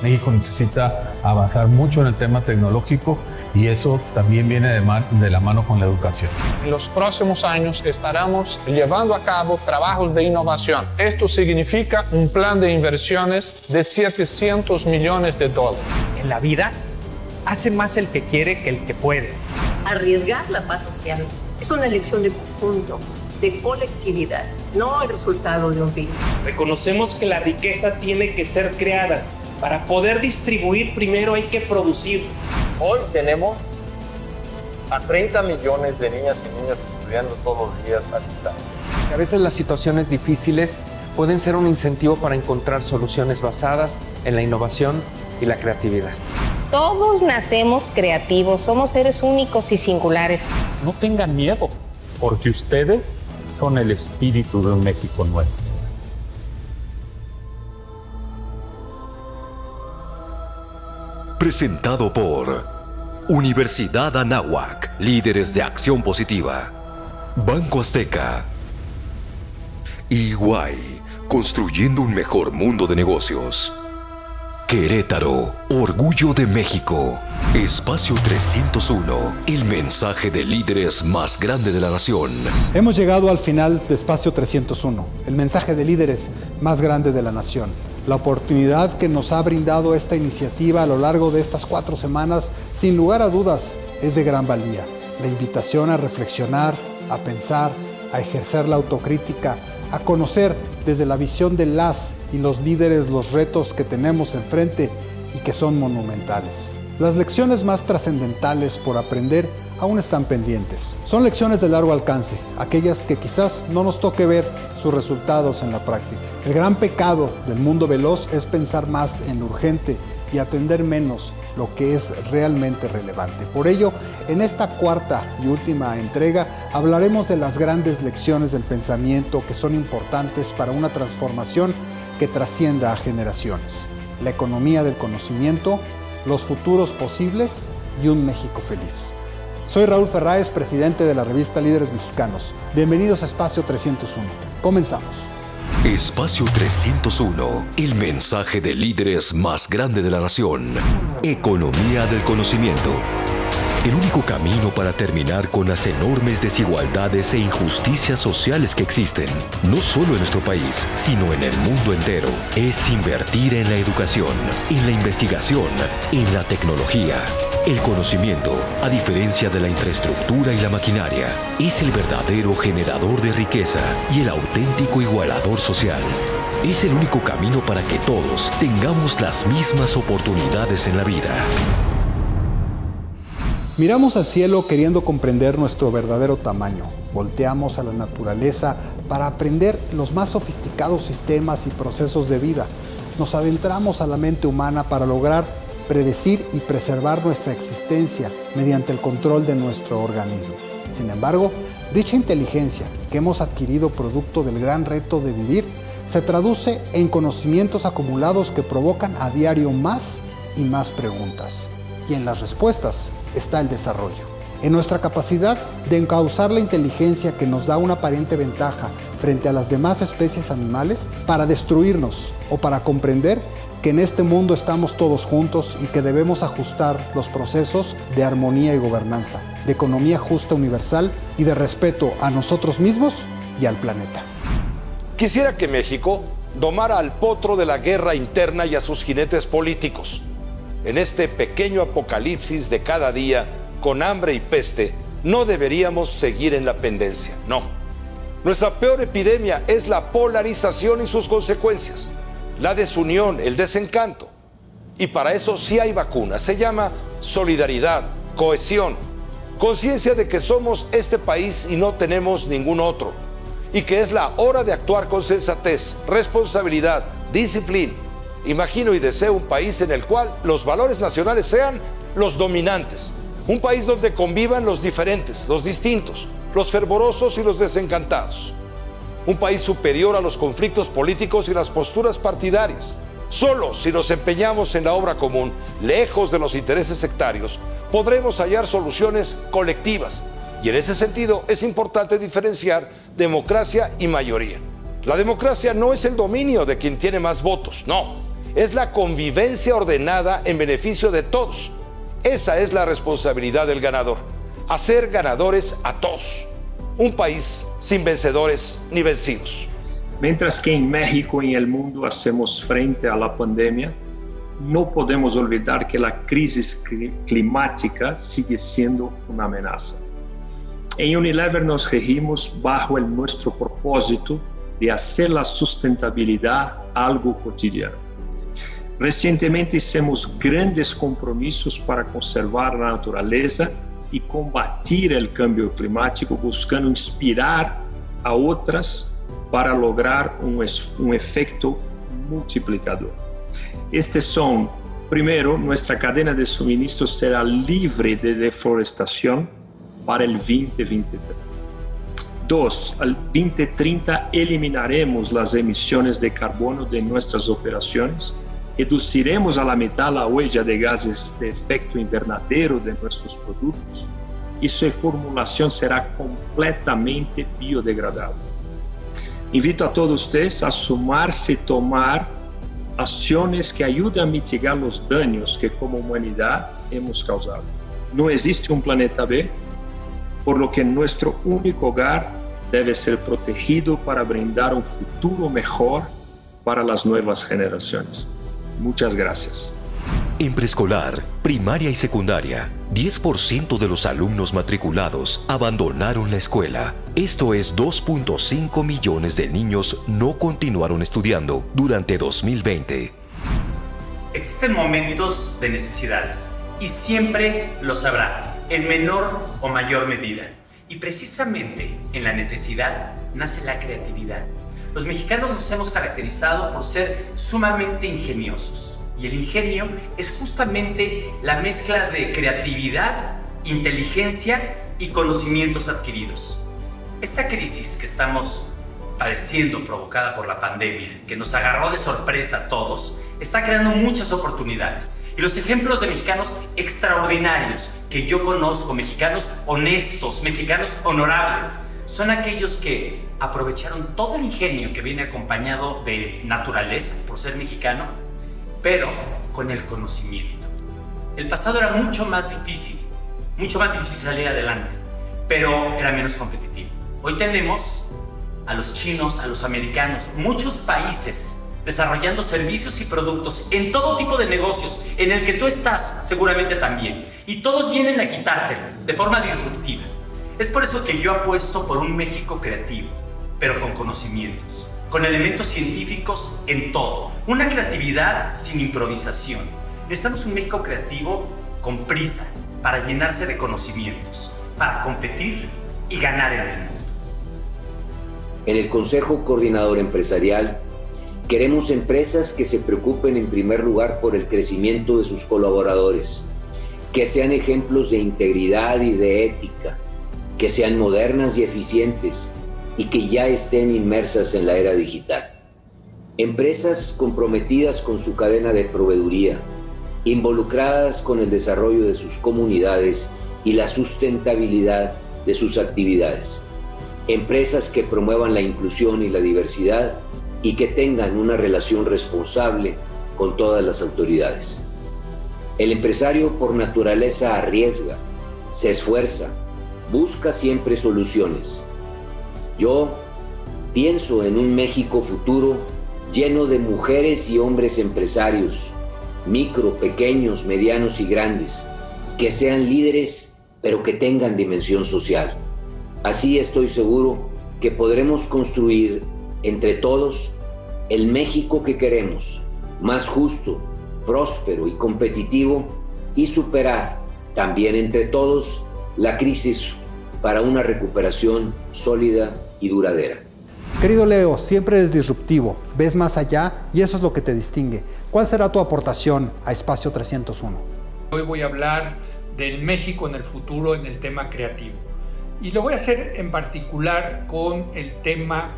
México necesita avanzar mucho en el tema tecnológico y eso también viene de la mano con la educación. En los próximos años estaremos llevando a cabo trabajos de innovación. Esto significa un plan de inversiones de $700 millones. En la vida, hace más el que quiere que el que puede. Arriesgar la paz social es una elección de conjunto, de colectividad, no el resultado de un virus. Reconocemos que la riqueza tiene que ser creada. Para poder distribuir, primero hay que producir. Hoy tenemos a 30 millones de niñas y niños estudiando todos los días a distancia. A veces las situaciones difíciles pueden ser un incentivo para encontrar soluciones basadas en la innovación y la creatividad. Todos nacemos creativos, somos seres únicos y singulares. No tengan miedo, porque ustedes son el espíritu de un México nuevo. Presentado por Universidad Anáhuac, líderes de acción positiva. Banco Azteca. EY, construyendo un mejor mundo de negocios. Querétaro, orgullo de México. Espacio 301, el mensaje de líderes más grande de la nación. Hemos llegado al final de Espacio 301, el mensaje de líderes más grande de la nación. La oportunidad que nos ha brindado esta iniciativa a lo largo de estas 4 semanas, sin lugar a dudas, es de gran valía. La invitación a reflexionar, a pensar, a ejercer la autocrítica, a conocer desde la visión de las y los líderes los retos que tenemos enfrente y que son monumentales. Las lecciones más trascendentales por aprender aún están pendientes. Son lecciones de largo alcance, aquellas que quizás no nos toque ver sus resultados en la práctica. El gran pecado del mundo veloz es pensar más en lo urgente y atender menos lo que es realmente relevante. Por ello, en esta 4ª y última entrega hablaremos de las grandes lecciones del pensamiento que son importantes para una transformación que trascienda a generaciones. La economía del conocimiento, los futuros posibles y un México feliz. Soy Raúl Ferráez, presidente de la revista Líderes Mexicanos. Bienvenidos a Espacio 301. Comenzamos. Espacio 301, el mensaje de líderes más grande de la nación. Economía del conocimiento. El único camino para terminar con las enormes desigualdades e injusticias sociales que existen, no solo en nuestro país, sino en el mundo entero, es invertir en la educación, en la investigación, en la tecnología. El conocimiento, a diferencia de la infraestructura y la maquinaria, es el verdadero generador de riqueza y el auténtico igualador social. Es el único camino para que todos tengamos las mismas oportunidades en la vida. Miramos al cielo queriendo comprender nuestro verdadero tamaño. Volteamos a la naturaleza para aprender los más sofisticados sistemas y procesos de vida. Nos adentramos a la mente humana para lograr predecir y preservar nuestra existencia mediante el control de nuestro organismo. Sin embargo, dicha inteligencia que hemos adquirido producto del gran reto de vivir se traduce en conocimientos acumulados que provocan a diario más y más preguntas. Y en las respuestas está el desarrollo. En nuestra capacidad de encauzar la inteligencia que nos da una aparente ventaja frente a las demás especies animales para destruirnos o para comprender que en este mundo estamos todos juntos y que debemos ajustar los procesos de armonía y gobernanza, de economía justa universal y de respeto a nosotros mismos y al planeta. Quisiera que México domara al potro de la guerra interna y a sus jinetes políticos. En este pequeño apocalipsis de cada día, con hambre y peste, no deberíamos seguir en la pendencia, no. Nuestra peor epidemia es la polarización y sus consecuencias, la desunión, el desencanto. Y para eso sí hay vacuna, se llama solidaridad, cohesión, conciencia de que somos este país y no tenemos ningún otro, y que es la hora de actuar con sensatez, responsabilidad, disciplina. Imagino y deseo un país en el cual los valores nacionales sean los dominantes. Un país donde convivan los diferentes, los distintos, los fervorosos y los desencantados. Un país superior a los conflictos políticos y las posturas partidarias. Solo si nos empeñamos en la obra común, lejos de los intereses sectarios, podremos hallar soluciones colectivas. Y en ese sentido es importante diferenciar democracia y mayoría. La democracia no es el dominio de quien tiene más votos, no. es la convivencia ordenada en beneficio de todos. Esa es la responsabilidad del ganador, hacer ganadores a todos. Un país sin vencedores ni vencidos. Mientras que en México y en el mundo hacemos frente a la pandemia, no podemos olvidar que la crisis climática sigue siendo una amenaza. En Unilever nos regimos bajo nuestro propósito de hacer la sustentabilidad algo cotidiano. Recientemente hicimos grandes compromisos para conservar la naturaleza y combatir el cambio climático, buscando inspirar a otras para lograr un efecto multiplicador. Estos son, primero, nuestra cadena de suministro será libre de deforestación para el 2023. 2. Al 2030 eliminaremos las emisiones de carbono de nuestras operaciones, reduciremos a la mitad la huella de gases de efecto invernadero de nuestros productos y su formulación será completamente biodegradable. Invito a todos ustedes a sumarse y tomar acciones que ayuden a mitigar los daños que como humanidad hemos causado. No existe un planeta B, por lo que nuestro único hogar debe ser protegido para brindar un futuro mejor para las nuevas generaciones. Muchas gracias. En preescolar, primaria y secundaria, 10% de los alumnos matriculados abandonaron la escuela. Esto es 2.5 millones de niños no continuaron estudiando durante 2020. Existen momentos de necesidades y siempre los habrá, en menor o mayor medida. Y precisamente en la necesidad nace la creatividad. Los mexicanos nos hemos caracterizado por ser sumamente ingeniosos. Y el ingenio es justamente la mezcla de creatividad, inteligencia y conocimientos adquiridos. Esta crisis que estamos padeciendo, provocada por la pandemia, que nos agarró de sorpresa a todos, está creando muchas oportunidades. Y los ejemplos de mexicanos extraordinarios que yo conozco, mexicanos honestos, mexicanos honorables, son aquellos que aprovecharon todo el ingenio que viene acompañado de naturaleza, por ser mexicano, pero con el conocimiento. El pasado era mucho más difícil salir adelante, pero era menos competitivo. Hoy tenemos a los chinos, a los americanos, muchos países desarrollando servicios y productos en todo tipo de negocios, en el que tú estás seguramente también, y todos vienen a quitártelo de forma disruptiva. Es por eso que yo apuesto por un México creativo, pero con conocimientos, con elementos científicos en todo. Una creatividad sin improvisación. Necesitamos un México creativo con prisa para llenarse de conocimientos, para competir y ganar en el mundo. En el Consejo Coordinador Empresarial, queremos empresas que se preocupen en primer lugar por el crecimiento de sus colaboradores, que sean ejemplos de integridad y de ética, que sean modernas y eficientes y que ya estén inmersas en la era digital. Empresas comprometidas con su cadena de proveeduría, involucradas con el desarrollo de sus comunidades y la sustentabilidad de sus actividades. Empresas que promuevan la inclusión y la diversidad y que tengan una relación responsable con todas las autoridades. El empresario por naturaleza arriesga, se esfuerza, busca siempre soluciones. Yo pienso en un México futuro lleno de mujeres y hombres empresarios, micro, pequeños, medianos y grandes, que sean líderes pero que tengan dimensión social. Así estoy seguro que podremos construir entre todos el México que queremos, más justo, próspero y competitivo, y superar también entre todos la crisis para una recuperación sólida y duradera. Querido Leo, siempre eres disruptivo, ves más allá y eso es lo que te distingue. ¿Cuál será tu aportación a Espacio 301? Hoy voy a hablar del México en el futuro en el tema creativo. Y lo voy a hacer en particular con el tema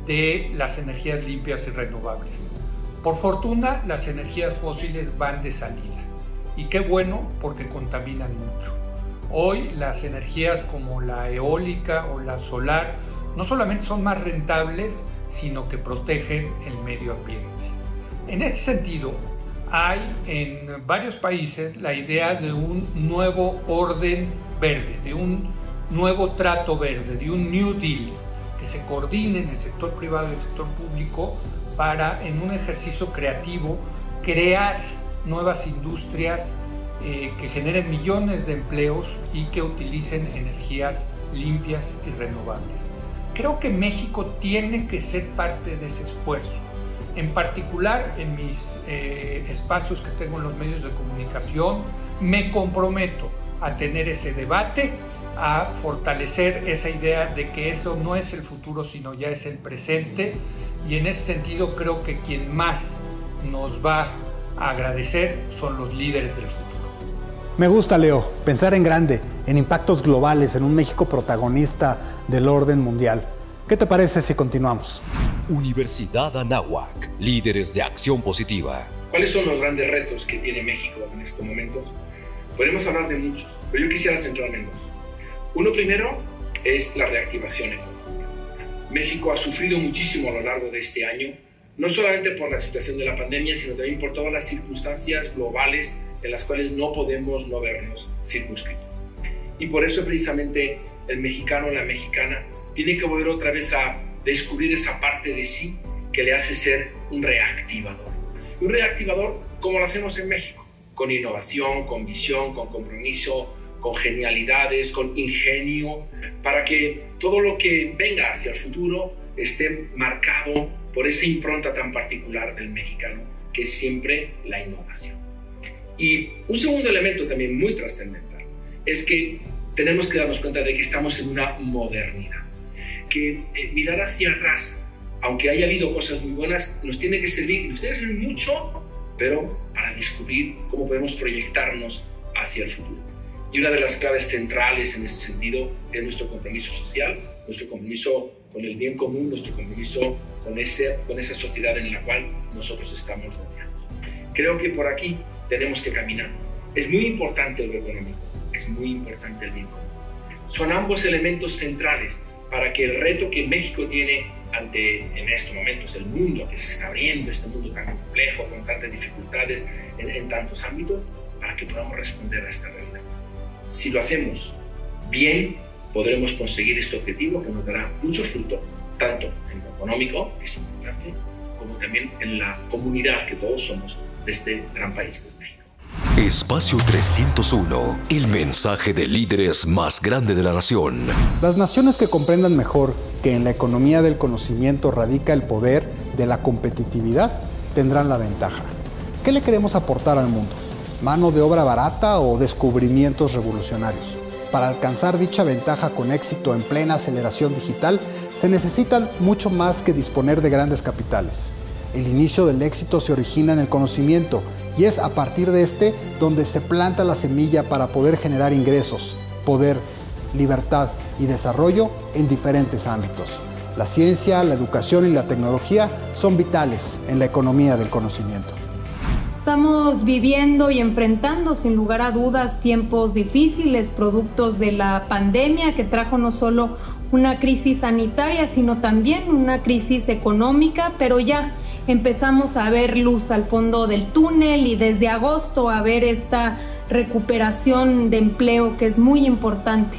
de las energías limpias y renovables. Por fortuna, las energías fósiles van de salida. Y qué bueno, porque contaminan mucho. Hoy las energías como la eólica o la solar no solamente son más rentables, sino que protegen el medio ambiente. En este sentido, hay en varios países la idea de un nuevo orden verde, de un nuevo trato verde, de un New Deal, que se coordine en el sector privado y el sector público para, en un ejercicio creativo, crear nuevas industrias que generen millones de empleos y que utilicen energías limpias y renovables. Creo que México tiene que ser parte de ese esfuerzo. En particular, en mis espacios que tengo en los medios de comunicación, me comprometo a tener ese debate, a fortalecer esa idea de que eso no es el futuro, sino ya es el presente. Y en ese sentido creo que quien más nos va a agradecer son los líderes del futuro. Me gusta, Leo, pensar en grande, en impactos globales, en un México protagonista del orden mundial. ¿Qué te parece si continuamos? Universidad Anáhuac, líderes de acción positiva. ¿Cuáles son los grandes retos que tiene México en estos momentos? Podemos hablar de muchos, pero yo quisiera centrarme en dos. Uno primero es la reactivación económica. México ha sufrido muchísimo a lo largo de este año, no solamente por la situación de la pandemia, sino también por todas las circunstancias globales en las cuales no podemos no vernos circunscritos. Y por eso precisamente el mexicano o la mexicana tiene que volver otra vez a descubrir esa parte de sí que le hace ser un reactivador. Y un reactivador como lo hacemos en México, con innovación, con visión, con compromiso, con genialidades, con ingenio, para que todo lo que venga hacia el futuro esté marcado por esa impronta tan particular del mexicano, que es siempre la innovación. Y un segundo elemento también muy trascendental es que tenemos que darnos cuenta de que estamos en una modernidad, que mirar hacia atrás, aunque haya habido cosas muy buenas, nos tiene que servir mucho, pero para descubrir cómo podemos proyectarnos hacia el futuro. Y una de las claves centrales en ese sentido es nuestro compromiso social, nuestro compromiso con el bien común, nuestro compromiso con esa sociedad en la cual nosotros estamos rodeados. Creo que por aquí tenemos que caminar. Es muy importante lo económico, es muy importante el bien común. Son ambos elementos centrales para que el reto que México tiene en estos momentos, el mundo que se está abriendo, este mundo tan complejo, con tantas dificultades en tantos ámbitos, para que podamos responder a esta realidad. Si lo hacemos bien, podremos conseguir este objetivo que nos dará mucho fruto, tanto en lo económico, que es importante, como también en la comunidad que todos somos de este gran país que es México. Espacio 301, el mensaje de líderes más grande de la nación. Las naciones que comprendan mejor que en la economía del conocimiento radica el poder de la competitividad tendrán la ventaja. ¿Qué le queremos aportar al mundo? ¿Mano de obra barata o descubrimientos revolucionarios? Para alcanzar dicha ventaja con éxito en plena aceleración digital, se necesitan mucho más que disponer de grandes capitales. El inicio del éxito se origina en el conocimiento y es a partir de este donde se planta la semilla para poder generar ingresos, poder, libertad y desarrollo en diferentes ámbitos. La ciencia, la educación y la tecnología son vitales en la economía del conocimiento. Estamos viviendo y enfrentando sin lugar a dudas tiempos difíciles, productos de la pandemia que trajo no solo una crisis sanitaria, sino también una crisis económica, pero ya empezamos a ver luz al fondo del túnel y desde agosto a ver esta recuperación de empleo que es muy importante.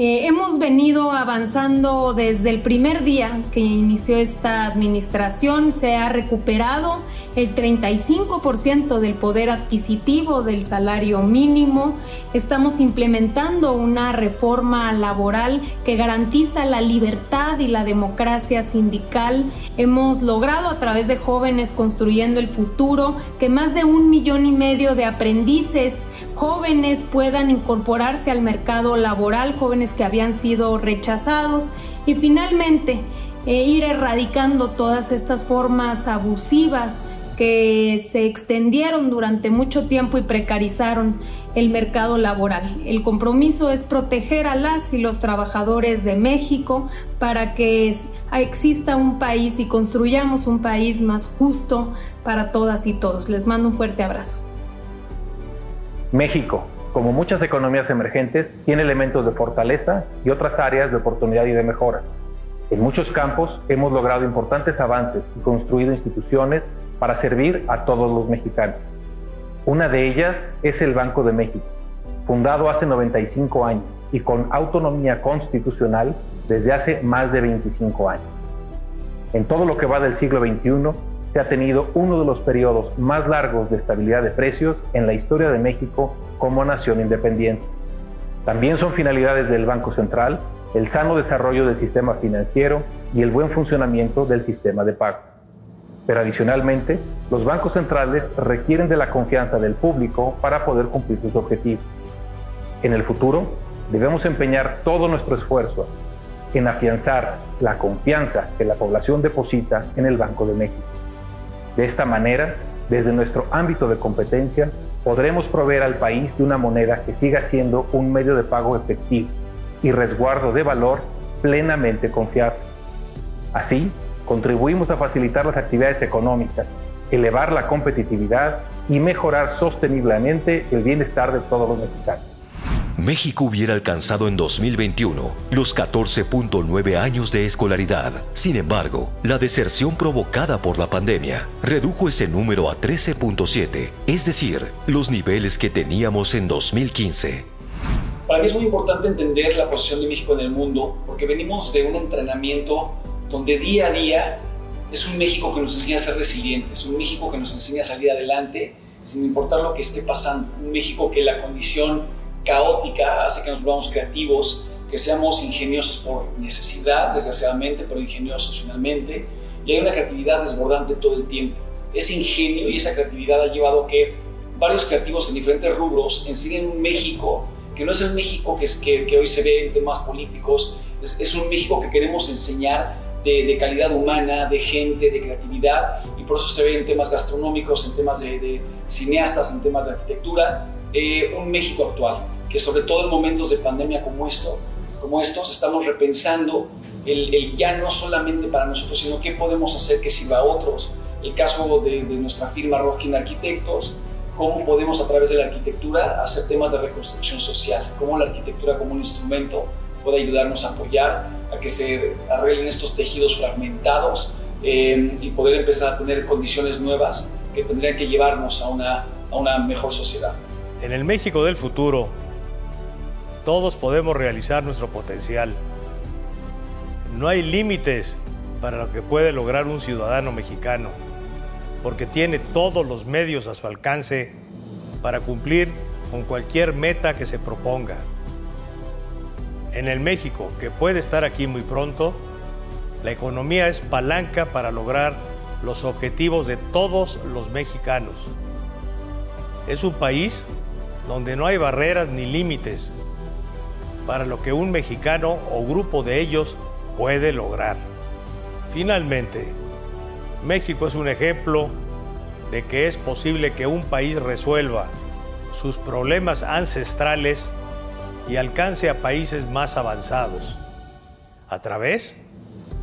Hemos venido avanzando desde el primer día que inició esta administración, se ha recuperado el 35% del poder adquisitivo del salario mínimo. Estamos implementando una reforma laboral que garantiza la libertad y la democracia sindical. Hemos logrado a través de jóvenes construyendo el futuro que más de 1,5 millones de aprendices jóvenes puedan incorporarse al mercado laboral, jóvenes que habían sido rechazados, y finalmente ir erradicando todas estas formas abusivas que se extendieron durante mucho tiempo y precarizaron el mercado laboral. El compromiso es proteger a las y los trabajadores de México para que exista un país y construyamos un país más justo para todas y todos. Les mando un fuerte abrazo. México, como muchas economías emergentes, tiene elementos de fortaleza y otras áreas de oportunidad y de mejora. En muchos campos hemos logrado importantes avances y construido instituciones para servir a todos los mexicanos. Una de ellas es el Banco de México, fundado hace 95 años y con autonomía constitucional desde hace más de 25 años. En todo lo que va del siglo XXI, se ha tenido uno de los periodos más largos de estabilidad de precios en la historia de México como nación independiente. También son finalidades del Banco Central el sano desarrollo del sistema financiero y el buen funcionamiento del sistema de pago. Pero adicionalmente, los bancos centrales requieren de la confianza del público para poder cumplir sus objetivos. En el futuro, debemos empeñar todo nuestro esfuerzo en afianzar la confianza que la población deposita en el Banco de México. De esta manera, desde nuestro ámbito de competencia, podremos proveer al país de una moneda que siga siendo un medio de pago efectivo y resguardo de valor plenamente confiable. Así, contribuimos a facilitar las actividades económicas, elevar la competitividad y mejorar sosteniblemente el bienestar de todos los mexicanos. México hubiera alcanzado en 2021 los 14.9 años de escolaridad. Sin embargo, la deserción provocada por la pandemia redujo ese número a 13.7, es decir, los niveles que teníamos en 2015. Para mí es muy importante entender la posición de México en el mundo, porque venimos de un entrenamiento donde día a día es un México que nos enseña a ser resilientes, un México que nos enseña a salir adelante sin importar lo que esté pasando, un México que la condición caótica hace que nos volvamos creativos, que seamos ingeniosos por necesidad, desgraciadamente, pero ingeniosos finalmente, y hay una creatividad desbordante todo el tiempo. Ese ingenio y esa creatividad ha llevado a que varios creativos en diferentes rubros enseñen un México que no es el México que hoy se ve en temas políticos, es un México que queremos enseñar de calidad humana, de gente, de creatividad, y por eso se ve en temas gastronómicos, en temas de cineastas, en temas de arquitectura, un México actual, que sobre todo en momentos de pandemia como estos, estamos repensando el ya no solamente para nosotros, sino qué podemos hacer que sirva a otros. El caso de nuestra firma Roskin Arquitectos, cómo podemos a través de la arquitectura hacer temas de reconstrucción social, cómo la arquitectura como un instrumento puede ayudarnos a apoyar a que se arreglen estos tejidos fragmentados y poder empezar a tener condiciones nuevas que tendrían que llevarnos a una mejor sociedad. En el México del futuro, todos podemos realizar nuestro potencial. No hay límites para lo que puede lograr un ciudadano mexicano, porque tiene todos los medios a su alcance para cumplir con cualquier meta que se proponga. En el México, que puede estar aquí muy pronto, la economía es palanca para lograr los objetivos de todos los mexicanos. Es un país donde no hay barreras ni límites para lo que un mexicano o grupo de ellos puede lograr. Finalmente, México es un ejemplo de que es posible que un país resuelva sus problemas ancestrales y alcance a países más avanzados a través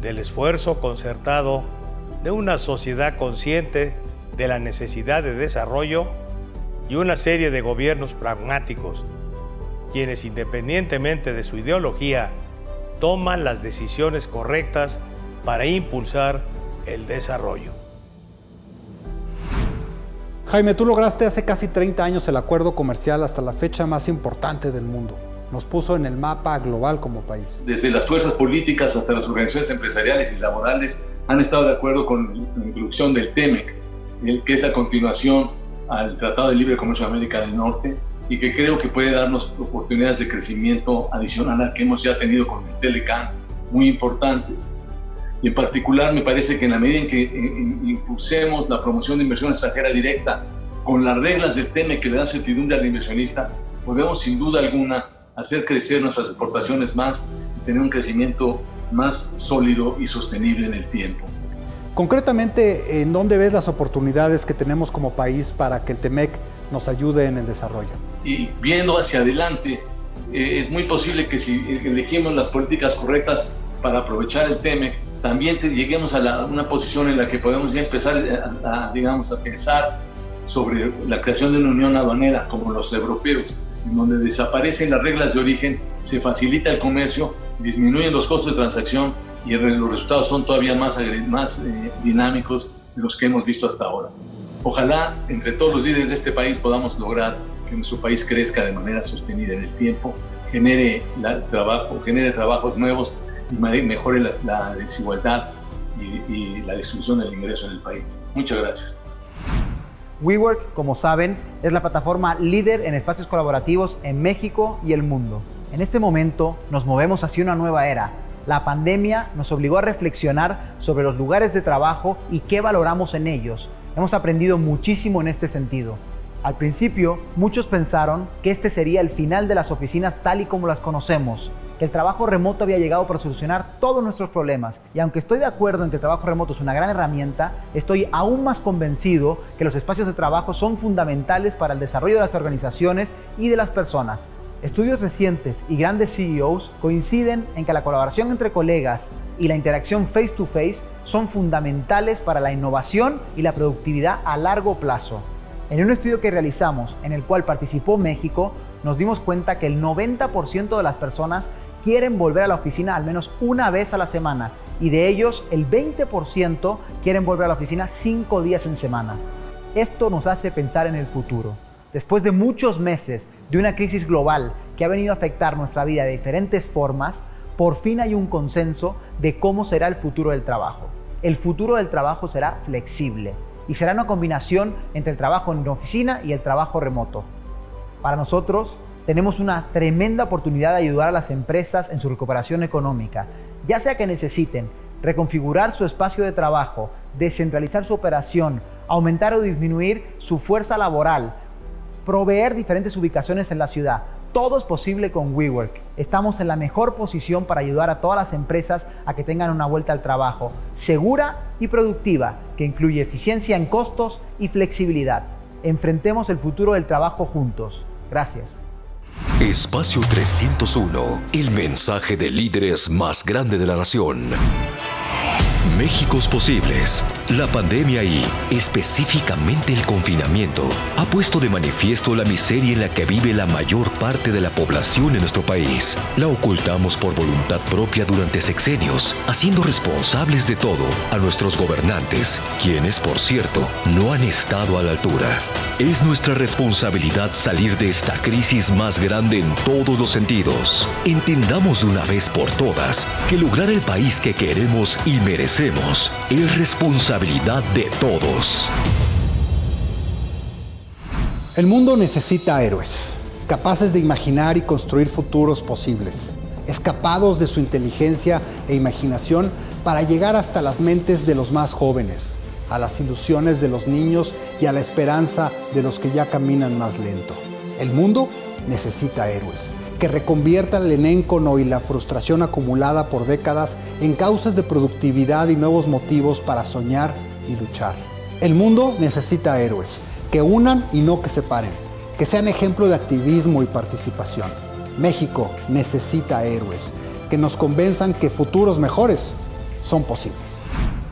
del esfuerzo concertado de una sociedad consciente de la necesidad de desarrollo y una serie de gobiernos pragmáticos, quienes independientemente de su ideología toman las decisiones correctas para impulsar el desarrollo. Jaime, tú lograste hace casi 30 años el acuerdo comercial hasta la fecha más importante del mundo. Nos puso en el mapa global como país. Desde las fuerzas políticas hasta las organizaciones empresariales y laborales han estado de acuerdo con la introducción del TEMEC, que es la continuación al Tratado de Libre Comercio de América del Norte, y que creo que puede darnos oportunidades de crecimiento adicional al que hemos ya tenido con el TELECAN, muy importantes. Y en particular me parece que en la medida en que impulsemos la promoción de inversión extranjera directa con las reglas del TEMEC que le dan certidumbre al inversionista, podemos sin duda alguna hacer crecer nuestras exportaciones más y tener un crecimiento más sólido y sostenible en el tiempo. Concretamente, ¿en dónde ves las oportunidades que tenemos como país para que el TEMEC nos ayude en el desarrollo? Y viendo hacia adelante, es muy posible que si elegimos las políticas correctas para aprovechar el TEMEC, también lleguemos a una posición en la que podemos ya empezar a pensar sobre la creación de una unión aduanera como los europeos, en donde desaparecen las reglas de origen, se facilita el comercio, disminuyen los costos de transacción y los resultados son todavía más dinámicos de los que hemos visto hasta ahora. Ojalá entre todos los líderes de este país podamos lograr que nuestro país crezca de manera sostenida en el tiempo, genere trabajos nuevos y mejore la desigualdad y la distribución del ingreso en el país. Muchas gracias. WeWork, como saben, es la plataforma líder en espacios colaborativos en México y el mundo. En este momento nos movemos hacia una nueva era. La pandemia nos obligó a reflexionar sobre los lugares de trabajo y qué valoramos en ellos. Hemos aprendido muchísimo en este sentido. Al principio, muchos pensaron que este sería el final de las oficinas tal y como las conocemos, que el trabajo remoto había llegado para solucionar todos nuestros problemas. Y aunque estoy de acuerdo en que el trabajo remoto es una gran herramienta, estoy aún más convencido que los espacios de trabajo son fundamentales para el desarrollo de las organizaciones y de las personas. Estudios recientes y grandes CEOs coinciden en que la colaboración entre colegas y la interacción face to face son fundamentales para la innovación y la productividad a largo plazo. En un estudio que realizamos, en el cual participó México, nos dimos cuenta que el 90% de las personas quieren volver a la oficina al menos una vez a la semana, y de ellos el 20% quieren volver a la oficina 5 días en semana. Esto nos hace pensar en el futuro. Después de muchos meses de una crisis global que ha venido a afectar nuestra vida de diferentes formas, por fin hay un consenso de cómo será el futuro del trabajo. El futuro del trabajo será flexible y será una combinación entre el trabajo en oficina y el trabajo remoto. Para nosotros, tenemos una tremenda oportunidad de ayudar a las empresas en su recuperación económica, ya sea que necesiten reconfigurar su espacio de trabajo, descentralizar su operación, aumentar o disminuir su fuerza laboral, proveer diferentes ubicaciones en la ciudad. Todo es posible con WeWork. Estamos en la mejor posición para ayudar a todas las empresas a que tengan una vuelta al trabajo segura y productiva, que incluye eficiencia en costos y flexibilidad. Enfrentemos el futuro del trabajo juntos. Gracias. Espacio 301, el mensaje de líderes más grande de la nación. Méxicos posibles. La pandemia y, específicamente el confinamiento, ha puesto de manifiesto la miseria en la que vive la mayor parte de la población en nuestro país. La ocultamos por voluntad propia durante sexenios, haciendo responsables de todo a nuestros gobernantes, quienes, por cierto, no han estado a la altura. Es nuestra responsabilidad salir de esta crisis más grande en todos los sentidos. Entendamos de una vez por todas que lograr el país que queremos y merecemos es responsabilidad de todos. El mundo necesita héroes, capaces de imaginar y construir futuros posibles, escapados de su inteligencia e imaginación para llegar hasta las mentes de los más jóvenes, a las ilusiones de los niños y a la esperanza de los que ya caminan más lento. El mundo necesita héroes que reconviertan el enéncono y la frustración acumulada por décadas en causas de productividad y nuevos motivos para soñar y luchar. El mundo necesita héroes que unan y no que separen, que sean ejemplo de activismo y participación. México necesita héroes que nos convenzan que futuros mejores son posibles.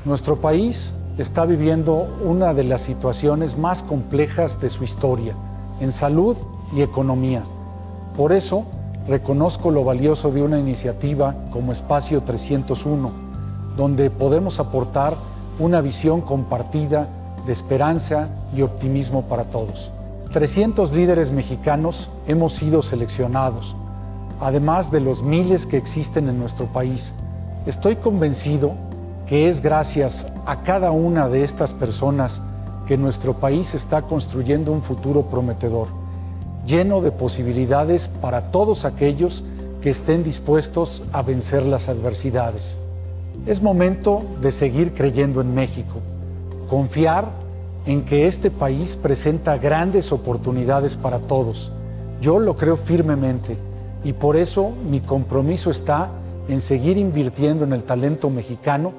Nuestro país está viviendo una de las situaciones más complejas de su historia, en salud y economía. Por eso, reconozco lo valioso de una iniciativa como Espacio 301, donde podemos aportar una visión compartida de esperanza y optimismo para todos. 300 líderes mexicanos hemos sido seleccionados, además de los miles que existen en nuestro país. Estoy convencido que es gracias a cada una de estas personas que nuestro país está construyendo un futuro prometedor, lleno de posibilidades para todos aquellos que estén dispuestos a vencer las adversidades. Es momento de seguir creyendo en México, confiar en que este país presenta grandes oportunidades para todos. Yo lo creo firmemente y por eso mi compromiso está en seguir invirtiendo en el talento mexicano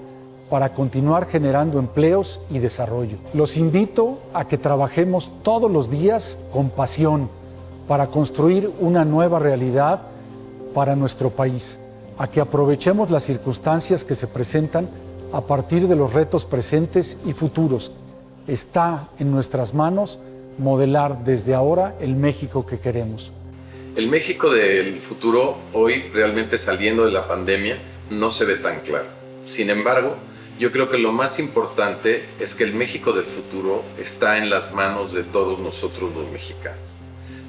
para continuar generando empleos y desarrollo. Los invito a que trabajemos todos los días con pasión para construir una nueva realidad para nuestro país, a que aprovechemos las circunstancias que se presentan a partir de los retos presentes y futuros. Está en nuestras manos modelar desde ahora el México que queremos. El México del futuro, hoy realmente saliendo de la pandemia, no se ve tan claro. Sin embargo, Yo creo que lo más importante es que el México del futuro está en las manos de todos nosotros los mexicanos.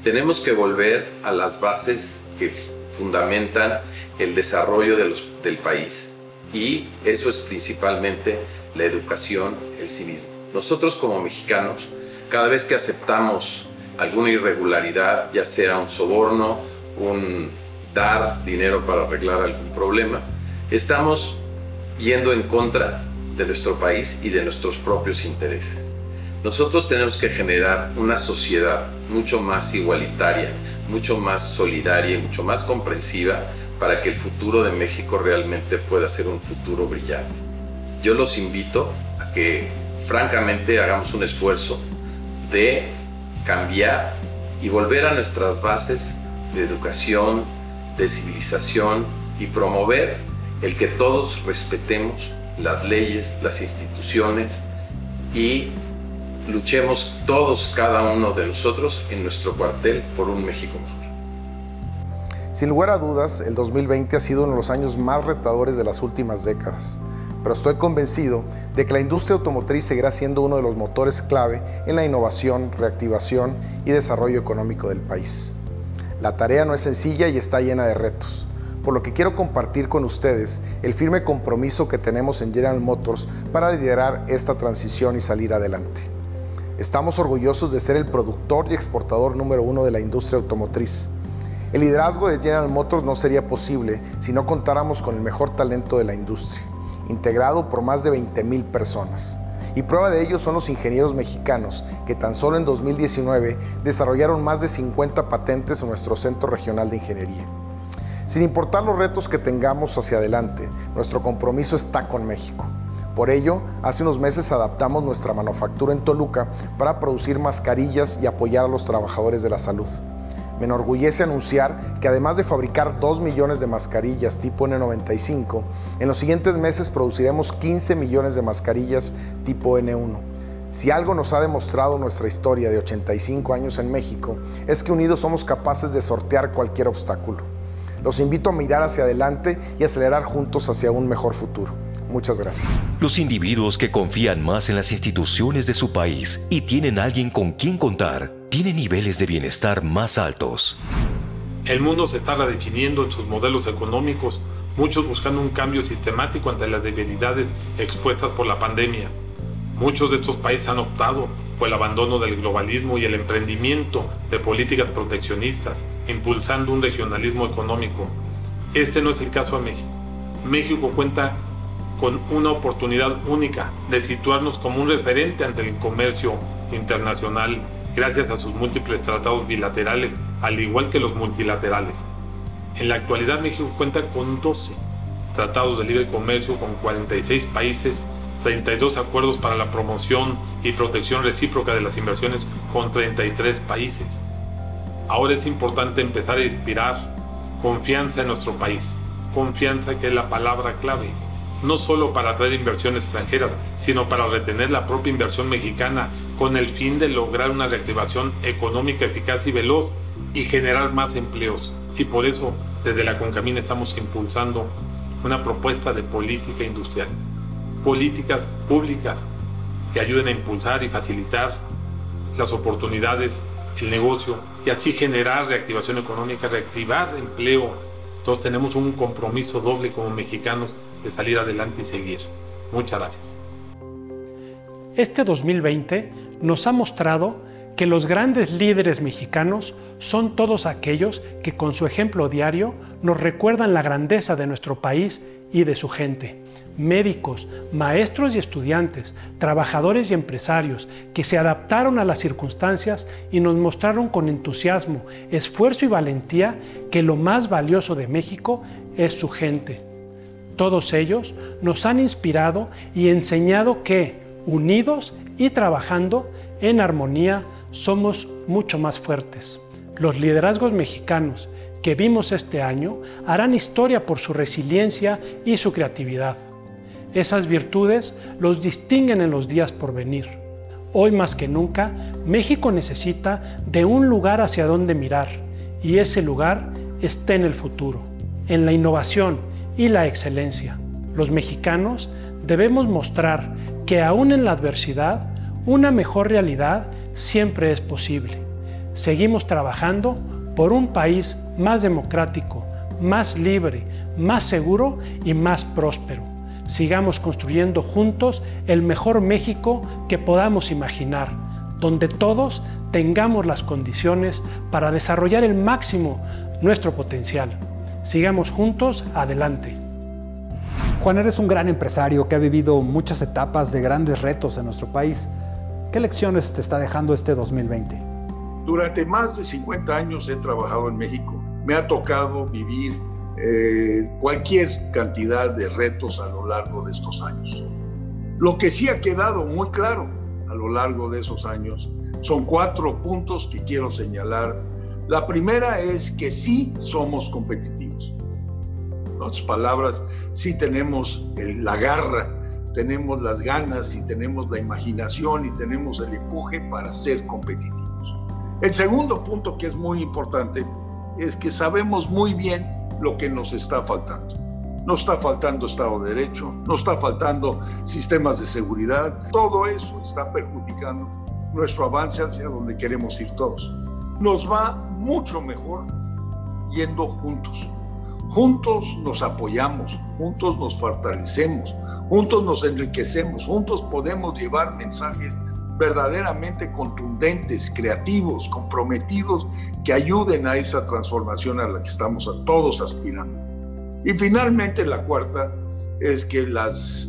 Tenemos que volver a las bases que fundamentan el desarrollo del país, y eso es principalmente la educación, el civismo. Nosotros como mexicanos, cada vez que aceptamos alguna irregularidad, ya sea un soborno, un dar dinero para arreglar algún problema, estamos yendo en contra de nuestro país y de nuestros propios intereses. Nosotros tenemos que generar una sociedad mucho más igualitaria, mucho más solidaria y mucho más comprensiva para que el futuro de México realmente pueda ser un futuro brillante. Yo los invito a que francamente hagamos un esfuerzo de cambiar y volver a nuestras bases de educación, de civilización y promover el que todos respetemos las leyes, las instituciones y luchemos todos, cada uno de nosotros, en nuestro cuartel por un México mejor. Sin lugar a dudas, el 2020 ha sido uno de los años más retadores de las últimas décadas, pero estoy convencido de que la industria automotriz seguirá siendo uno de los motores clave en la innovación, reactivación y desarrollo económico del país. La tarea no es sencilla y está llena de retos, por lo que quiero compartir con ustedes el firme compromiso que tenemos en General Motors para liderar esta transición y salir adelante. Estamos orgullosos de ser el productor y exportador número 1 de la industria automotriz. El liderazgo de General Motors no sería posible si no contáramos con el mejor talento de la industria, integrado por más de 20,000 personas. Y prueba de ello son los ingenieros mexicanos, que tan solo en 2019 desarrollaron más de 50 patentes en nuestro Centro Regional de Ingeniería. Sin importar los retos que tengamos hacia adelante, nuestro compromiso está con México. Por ello, hace unos meses adaptamos nuestra manufactura en Toluca para producir mascarillas y apoyar a los trabajadores de la salud. Me enorgullece anunciar que además de fabricar 2 millones de mascarillas tipo N95, en los siguientes meses produciremos 15 millones de mascarillas tipo N1. Si algo nos ha demostrado nuestra historia de 85 años en México, es que unidos somos capaces de sortear cualquier obstáculo. Los invito a mirar hacia adelante y acelerar juntos hacia un mejor futuro. Muchas gracias. Los individuos que confían más en las instituciones de su país y tienen a alguien con quien contar, tienen niveles de bienestar más altos. El mundo se está redefiniendo en sus modelos económicos, muchos buscando un cambio sistemático ante las debilidades expuestas por la pandemia. Muchos de estos países han optado por el abandono del globalismo y el emprendimiento de políticas proteccionistas, impulsando un regionalismo económico. Este no es el caso de México. México cuenta con una oportunidad única de situarnos como un referente ante el comercio internacional gracias a sus múltiples tratados bilaterales, al igual que los multilaterales. En la actualidad México cuenta con 12 tratados de libre comercio con 46 países, 32 acuerdos para la promoción y protección recíproca de las inversiones con 33 países. Ahora es importante empezar a inspirar confianza en nuestro país, confianza que es la palabra clave, no solo para atraer inversiones extranjeras, sino para retener la propia inversión mexicana con el fin de lograr una reactivación económica eficaz y veloz y generar más empleos. Y por eso, desde la CONCAMIN estamos impulsando una propuesta de política industrial, políticas públicas que ayuden a impulsar y facilitar las oportunidades, el negocio y así generar reactivación económica, reactivar empleo. Entonces tenemos un compromiso doble como mexicanos de salir adelante y seguir. Muchas gracias. Este 2020 nos ha mostrado que los grandes líderes mexicanos son todos aquellos que con su ejemplo diario nos recuerdan la grandeza de nuestro país y de su gente. Médicos, maestros y estudiantes, trabajadores y empresarios que se adaptaron a las circunstancias y nos mostraron con entusiasmo, esfuerzo y valentía que lo más valioso de México es su gente. Todos ellos nos han inspirado y enseñado que, unidos y trabajando en armonía, somos mucho más fuertes. Los liderazgos mexicanos que vimos este año harán historia por su resiliencia y su creatividad. Esas virtudes los distinguen en los días por venir. Hoy más que nunca, México necesita de un lugar hacia donde mirar, y ese lugar está en el futuro, en la innovación y la excelencia. Los mexicanos debemos mostrar que aún en la adversidad, una mejor realidad siempre es posible. Seguimos trabajando por un país más democrático, más libre, más seguro y más próspero. Sigamos construyendo juntos el mejor México que podamos imaginar, donde todos tengamos las condiciones para desarrollar el máximo nuestro potencial. Sigamos juntos adelante. Juan, eres un gran empresario que ha vivido muchas etapas de grandes retos en nuestro país. ¿Qué lecciones te está dejando este 2020? Durante más de 50 años he trabajado en México. Me ha tocado vivir cualquier cantidad de retos a lo largo de estos años. Lo que sí ha quedado muy claro a lo largo de esos años son 4 puntos que quiero señalar. La primera es que sí somos competitivos. En otras palabras, sí tenemos la garra, tenemos las ganas y tenemos la imaginación y tenemos el empuje para ser competitivos. El segundo punto que es muy importante es que sabemos muy bien lo que nos está faltando. Nos está faltando Estado de Derecho, nos está faltando sistemas de seguridad. Todo eso está perjudicando nuestro avance hacia donde queremos ir todos. Nos va mucho mejor yendo juntos. Juntos nos apoyamos, juntos nos fortalecemos, juntos nos enriquecemos, juntos podemos llevar mensajes verdaderamente contundentes, creativos, comprometidos, que ayuden a esa transformación a la que estamos todos aspirando. Y finalmente la cuarta es que las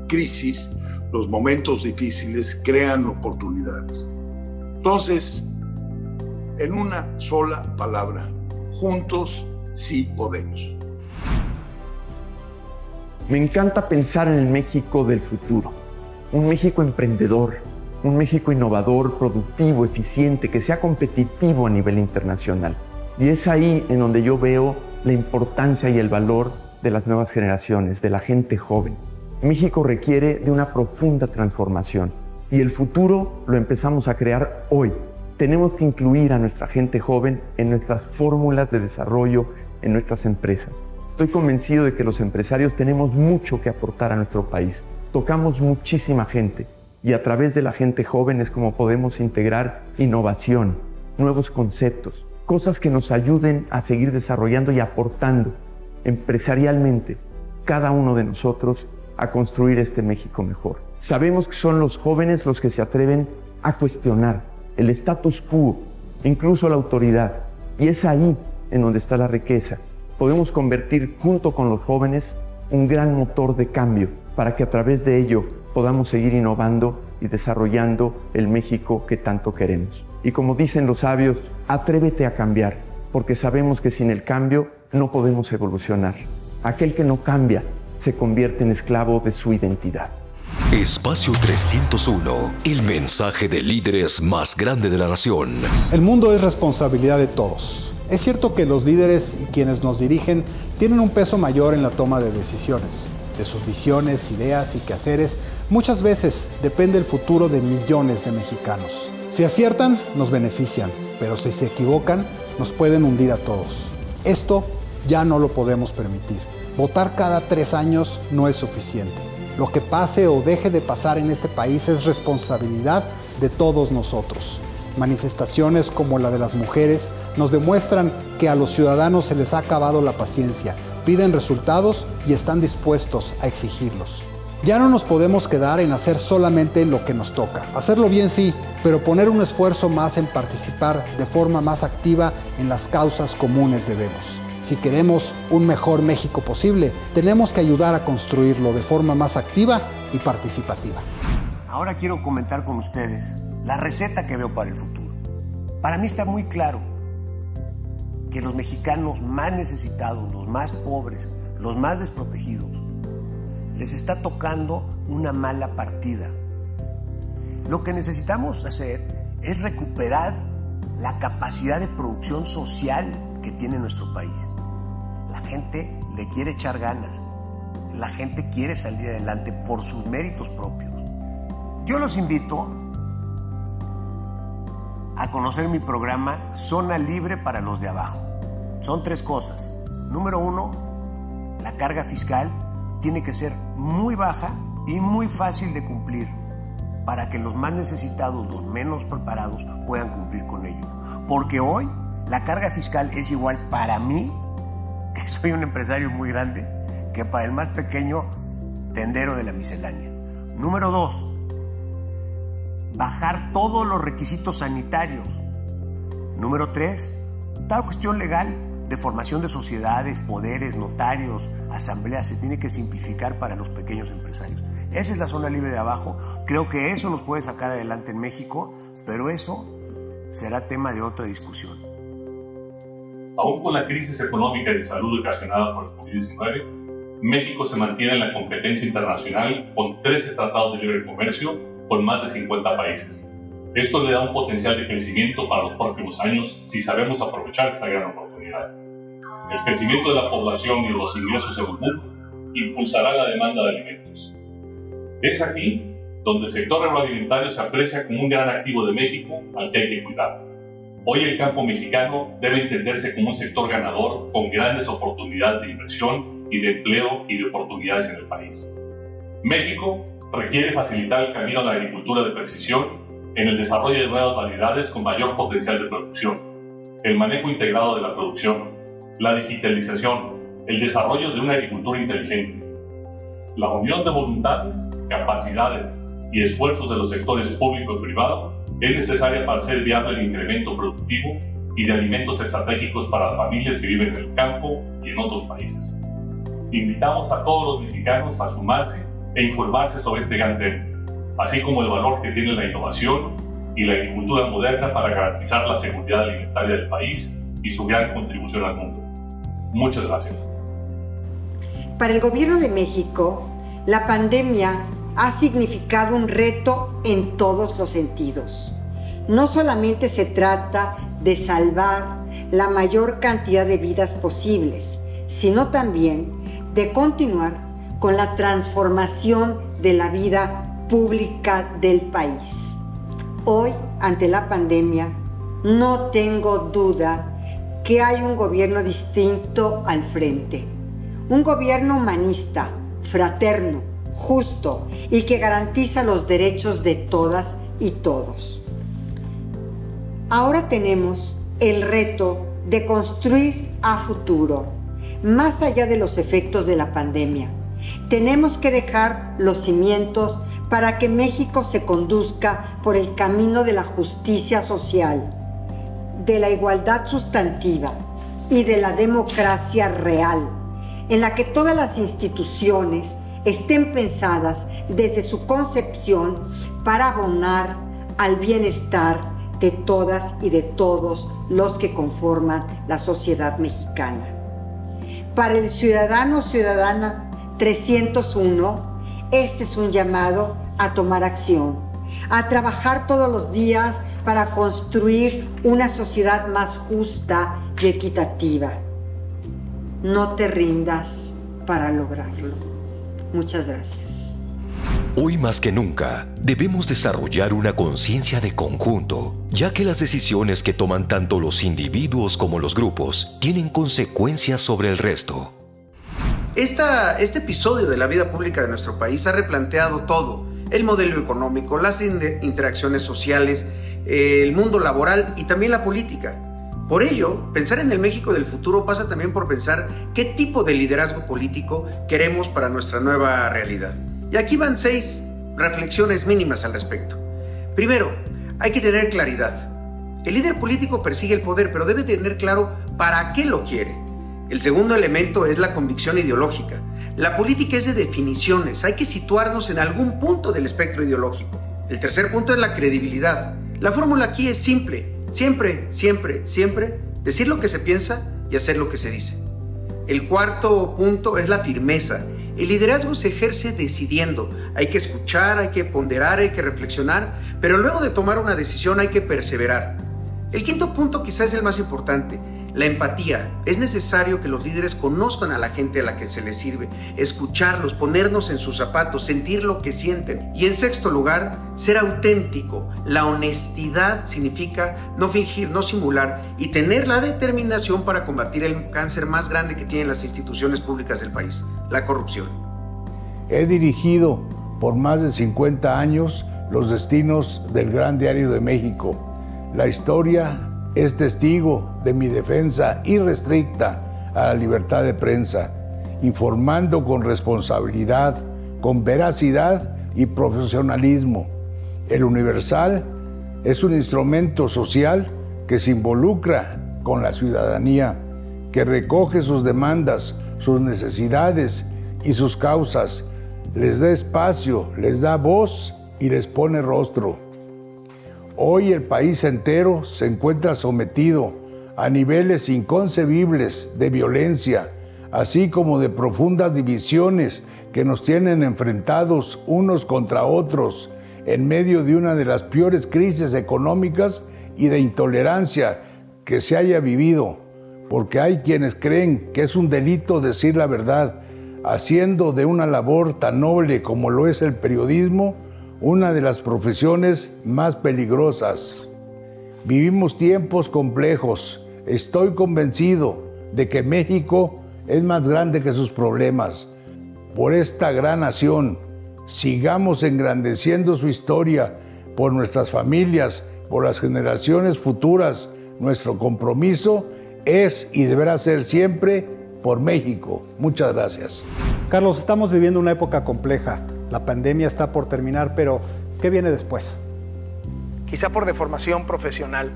crisis, los momentos difíciles crean oportunidades. Entonces, en una sola palabra, juntos sí podemos. Me encanta pensar en el México del futuro. Un México emprendedor, un México innovador, productivo, eficiente, que sea competitivo a nivel internacional. Y es ahí en donde yo veo la importancia y el valor de las nuevas generaciones, de la gente joven. México requiere de una profunda transformación y el futuro lo empezamos a crear hoy. Tenemos que incluir a nuestra gente joven en nuestras fórmulas de desarrollo, en nuestras empresas. Estoy convencido de que los empresarios tenemos mucho que aportar a nuestro país. Tocamos muchísima gente y a través de la gente joven es como podemos integrar innovación, nuevos conceptos, cosas que nos ayuden a seguir desarrollando y aportando empresarialmente cada uno de nosotros a construir este México mejor. Sabemos que son los jóvenes los que se atreven a cuestionar el status quo, incluso la autoridad, y es ahí en donde está la riqueza. Podemos convertir junto con los jóvenes un gran motor de cambio para que a través de ello podamos seguir innovando y desarrollando el México que tanto queremos. Y como dicen los sabios, atrévete a cambiar, porque sabemos que sin el cambio no podemos evolucionar. Aquel que no cambia se convierte en esclavo de su identidad. Espacio 301, el mensaje de líderes más grande de la nación. El mundo es responsabilidad de todos. Es cierto que los líderes y quienes nos dirigen tienen un peso mayor en la toma de decisiones. De sus visiones, ideas y quehaceres, muchas veces depende el futuro de millones de mexicanos. Si aciertan, nos benefician, pero si se equivocan, nos pueden hundir a todos. Esto ya no lo podemos permitir. Votar cada 3 años no es suficiente. Lo que pase o deje de pasar en este país es responsabilidad de todos nosotros. Manifestaciones como la de las mujeres nos demuestran que a los ciudadanos se les ha acabado la paciencia, piden resultados y están dispuestos a exigirlos. Ya no nos podemos quedar en hacer solamente lo que nos toca. Hacerlo bien sí, pero poner un esfuerzo más en participar de forma más activa en las causas comunes debemos. Si queremos un mejor México posible, tenemos que ayudar a construirlo de forma más activa y participativa. Ahora quiero comentar con ustedes la receta que veo para el futuro. Para mí está muy claro que los mexicanos más necesitados, los más pobres, los más desprotegidos, les está tocando una mala partida. Lo que necesitamos hacer es recuperar la capacidad de producción social que tiene nuestro país. La gente le quiere echar ganas, la gente quiere salir adelante por sus méritos propios. Yo los invito a conocer mi programa Zona Libre para los de Abajo. Son 3 cosas. Número 1, la carga fiscal tiene que ser muy baja y muy fácil de cumplir para que los más necesitados, los menos preparados, puedan cumplir con ello. Porque hoy la carga fiscal es igual para mí, que soy un empresario muy grande, que para el más pequeño tendero de la miscelánea. Número 2, bajar todos los requisitos sanitarios. Número 3, toda cuestión legal de formación de sociedades, poderes, notarios, asambleas, se tiene que simplificar para los pequeños empresarios. Esa es la zona libre de abajo. Creo que eso nos puede sacar adelante en México, pero eso será tema de otra discusión. Aún con la crisis económica y de salud ocasionada por el COVID-19, México se mantiene en la competencia internacional con 13 tratados de libre comercio con más de 50 países. Esto le da un potencial de crecimiento para los próximos años si sabemos aprovechar esta gran oportunidad. El crecimiento de la población y de los ingresos en el mundo impulsará la demanda de alimentos. Es aquí donde el sector agroalimentario se aprecia como un gran activo de México al que hay que cuidar. Hoy el campo mexicano debe entenderse como un sector ganador con grandes oportunidades de inversión y de empleo y de oportunidades en el país. México requiere facilitar el camino a la agricultura de precisión en el desarrollo de nuevas variedades con mayor potencial de producción, el manejo integrado de la producción, la digitalización, el desarrollo de una agricultura inteligente. La unión de voluntades, capacidades y esfuerzos de los sectores público y privado es necesaria para hacer viable el incremento productivo y de alimentos estratégicos para las familias que viven en el campo y en otros países. Invitamos a todos los mexicanos a sumarse e informarse sobre este gran tema, así como el valor que tiene la innovación y la agricultura moderna para garantizar la seguridad alimentaria del país y su gran contribución al mundo. Muchas gracias. Para el Gobierno de México, la pandemia ha significado un reto en todos los sentidos. No solamente se trata de salvar la mayor cantidad de vidas posibles, sino también de continuar con la transformación de la vida pública del país. Hoy, ante la pandemia, no tengo duda que hay un gobierno distinto al frente. Un gobierno humanista, fraterno, justo y que garantiza los derechos de todas y todos. Ahora tenemos el reto de construir a futuro, más allá de los efectos de la pandemia. Tenemos que dejar los cimientos para que México se conduzca por el camino de la justicia social, de la igualdad sustantiva y de la democracia real, en la que todas las instituciones estén pensadas desde su concepción para abonar al bienestar de todas y de todos los que conforman la sociedad mexicana. Para el ciudadano o ciudadana 301, este es un llamado a tomar acción, a trabajar todos los días para construir una sociedad más justa y equitativa. No te rindas para lograrlo. Muchas gracias. Hoy más que nunca, debemos desarrollar una conciencia de conjunto, ya que las decisiones que toman tanto los individuos como los grupos tienen consecuencias sobre el resto. Este episodio de la vida pública de nuestro país ha replanteado todo: el modelo económico, las interacciones sociales, el mundo laboral y también la política. Por ello, pensar en el México del futuro pasa también por pensar qué tipo de liderazgo político queremos para nuestra nueva realidad. Y aquí van 6 reflexiones mínimas al respecto. Primero, hay que tener claridad. El líder político persigue el poder, pero debe tener claro para qué lo quiere. El segundo elemento es la convicción ideológica. La política es de definiciones, hay que situarnos en algún punto del espectro ideológico. El tercer punto es la credibilidad. La fórmula aquí es simple: siempre, siempre, siempre decir lo que se piensa y hacer lo que se dice. El cuarto punto es la firmeza. El liderazgo se ejerce decidiendo. Hay que escuchar, hay que ponderar, hay que reflexionar, pero luego de tomar una decisión hay que perseverar. El quinto punto quizás es el más importante: la empatía. Es necesario que los líderes conozcan a la gente a la que se les sirve, escucharlos, ponernos en sus zapatos, sentir lo que sienten. Y en sexto lugar, ser auténtico. La honestidad significa no fingir, no simular y tener la determinación para combatir el cáncer más grande que tienen las instituciones públicas del país: la corrupción. He dirigido por más de 50 años los destinos del Gran Diario de México. La historia es testigo de mi defensa irrestricta a la libertad de prensa, informando con responsabilidad, con veracidad y profesionalismo. El Universal es un instrumento social que se involucra con la ciudadanía, que recoge sus demandas, sus necesidades y sus causas, les da espacio, les da voz y les pone rostro. Hoy el país entero se encuentra sometido a niveles inconcebibles de violencia, así como de profundas divisiones que nos tienen enfrentados unos contra otros en medio de una de las peores crisis económicas y de intolerancia que se haya vivido, porque hay quienes creen que es un delito decir la verdad, haciendo de una labor tan noble como lo es el periodismo una de las profesiones más peligrosas. Vivimos tiempos complejos. Estoy convencido de que México es más grande que sus problemas. Por esta gran nación, sigamos engrandeciendo su historia por nuestras familias, por las generaciones futuras. Nuestro compromiso es y deberá ser siempre por México. Muchas gracias. Carlos, estamos viviendo una época compleja. La pandemia está por terminar, pero ¿qué viene después? Quizá por deformación profesional,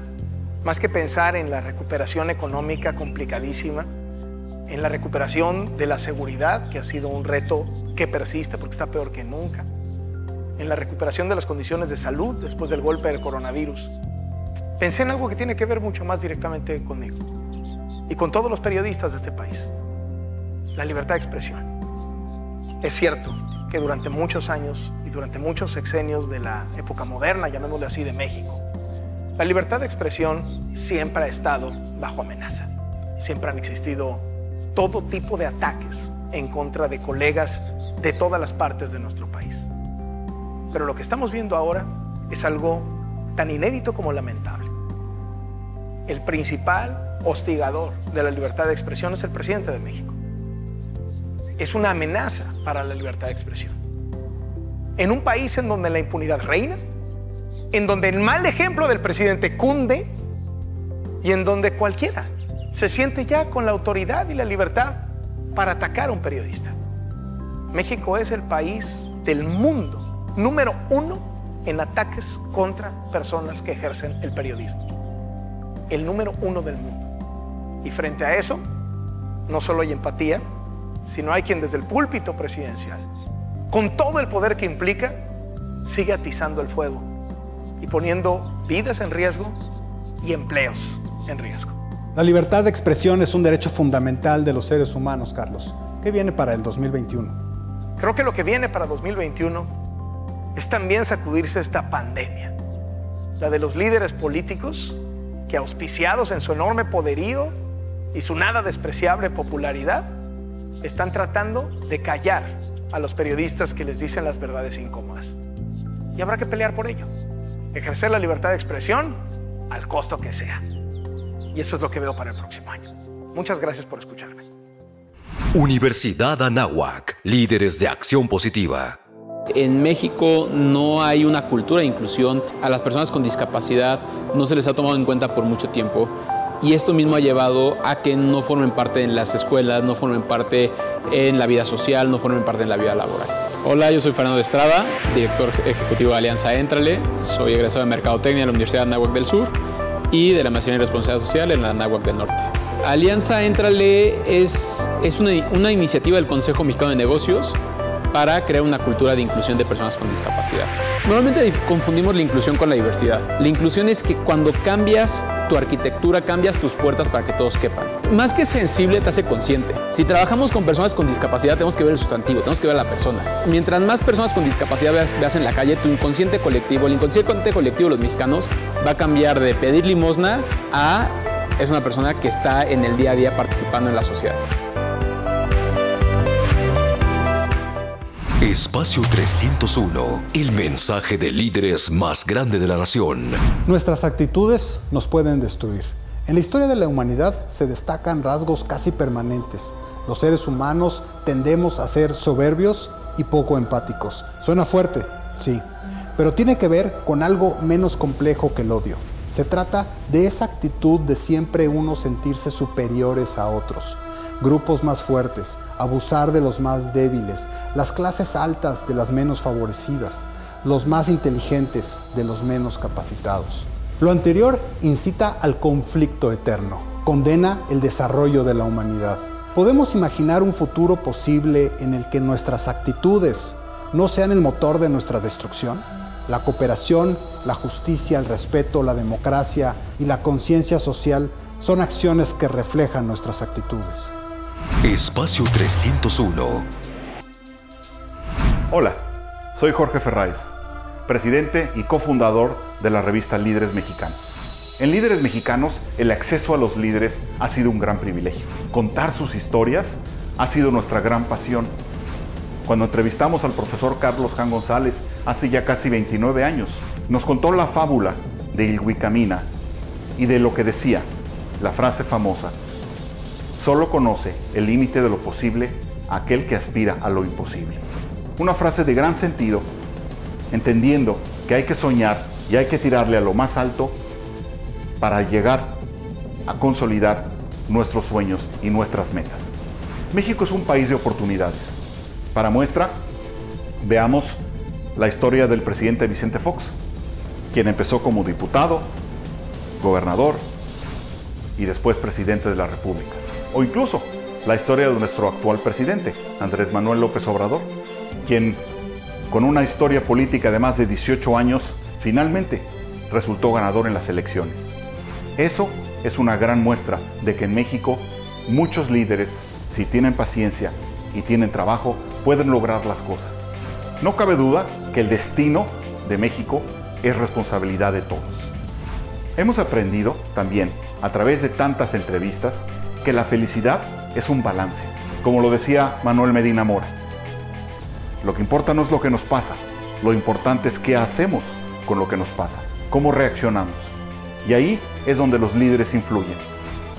más que pensar en la recuperación económica complicadísima, en la recuperación de la seguridad, que ha sido un reto que persiste porque está peor que nunca, en la recuperación de las condiciones de salud después del golpe del coronavirus, pensé en algo que tiene que ver mucho más directamente conmigo y con todos los periodistas de este país: la libertad de expresión. Es cierto que durante muchos años y durante muchos sexenios de la época moderna, llamémosle así, de México, la libertad de expresión siempre ha estado bajo amenaza. Siempre han existido todo tipo de ataques en contra de colegas de todas las partes de nuestro país. Pero lo que estamos viendo ahora es algo tan inédito como lamentable. El principal hostigador de la libertad de expresión es el presidente de México. Es una amenaza para la libertad de expresión. En un país en donde la impunidad reina, en donde el mal ejemplo del presidente cunde y en donde cualquiera se siente ya con la autoridad y la libertad para atacar a un periodista. México es el país del mundo número 1 en ataques contra personas que ejercen el periodismo. El número 1 del mundo. Y frente a eso, no solo hay empatía, sino hay quien desde el púlpito presidencial, con todo el poder que implica, sigue atizando el fuego y poniendo vidas en riesgo y empleos en riesgo. La libertad de expresión es un derecho fundamental de los seres humanos, Carlos. ¿Qué viene para el 2021? Creo que lo que viene para 2021 es también sacudirse esta pandemia, la de los líderes políticos que, auspiciados en su enorme poderío y su nada despreciable popularidad, están tratando de callar a los periodistas que les dicen las verdades incómodas. Y habrá que pelear por ello. Ejercer la libertad de expresión al costo que sea. Y eso es lo que veo para el próximo año. Muchas gracias por escucharme. Universidad Anáhuac, líderes de acción positiva. En México no hay una cultura de inclusión. A las personas con discapacidad no se les ha tomado en cuenta por mucho tiempo. Y esto mismo ha llevado a que no formen parte en las escuelas, no formen parte en la vida social, no formen parte en la vida laboral. Hola, yo soy Fernando Estrada, director ejecutivo de Alianza Éntrale. Soy egresado de Mercadotecnia en la Universidad Anáhuac del Sur y de la Maestría en Responsabilidad Social en la Anáhuac del Norte. Alianza Éntrale es una iniciativa del Consejo Mexicano de Negocios para crear una cultura de inclusión de personas con discapacidad. Normalmente confundimos la inclusión con la diversidad. La inclusión es que cuando cambias tu arquitectura, cambias tus puertas para que todos quepan. Más que sensible, te hace consciente. Si trabajamos con personas con discapacidad, tenemos que ver el sustantivo, tenemos que ver a la persona. Mientras más personas con discapacidad veas en la calle, tu inconsciente colectivo, el inconsciente colectivo de los mexicanos va a cambiar de pedir limosna a es una persona que está en el día a día participando en la sociedad. Espacio 301, el mensaje de líderes más grande de la nación. Nuestras actitudes nos pueden destruir. En la historia de la humanidad se destacan rasgos casi permanentes. Los seres humanos tendemos a ser soberbios y poco empáticos. Suena fuerte, sí, pero tiene que ver con algo menos complejo que el odio. Se trata de esa actitud de siempre uno sentirse superiores a otros, grupos más fuertes, abusar de los más débiles, las clases altas de las menos favorecidas, los más inteligentes de los menos capacitados. Lo anterior incita al conflicto eterno, condena el desarrollo de la humanidad. ¿Podemos imaginar un futuro posible en el que nuestras actitudes no sean el motor de nuestra destrucción? La cooperación, la justicia, el respeto, la democracia y la conciencia social son acciones que reflejan nuestras actitudes. Espacio 301. Hola, soy Jorge Ferráez, presidente y cofundador de la revista Líderes Mexicanos. En Líderes Mexicanos, el acceso a los líderes ha sido un gran privilegio. Contar sus historias ha sido nuestra gran pasión. Cuando entrevistamos al profesor Carlos Jan González hace ya casi 29 años, nos contó la fábula de Ilhuicamina y de lo que decía, la frase famosa: solo conoce el límite de lo posible aquel que aspira a lo imposible. Una frase de gran sentido, entendiendo que hay que soñar y hay que tirarle a lo más alto para llegar a consolidar nuestros sueños y nuestras metas. México es un país de oportunidades. Para muestra, veamos la historia del presidente Vicente Fox, quien empezó como diputado, gobernador y después presidente de la República. O incluso la historia de nuestro actual presidente, Andrés Manuel López Obrador, quien con una historia política de más de 18 años, finalmente resultó ganador en las elecciones. Eso es una gran muestra de que en México muchos líderes, si tienen paciencia y tienen trabajo, pueden lograr las cosas. No cabe duda que el destino de México es responsabilidad de todos. Hemos aprendido también, a través de tantas entrevistas, que la felicidad es un balance. Como lo decía Manuel Medina Mora, lo que importa no es lo que nos pasa, lo importante es qué hacemos con lo que nos pasa, cómo reaccionamos. Y ahí es donde los líderes influyen.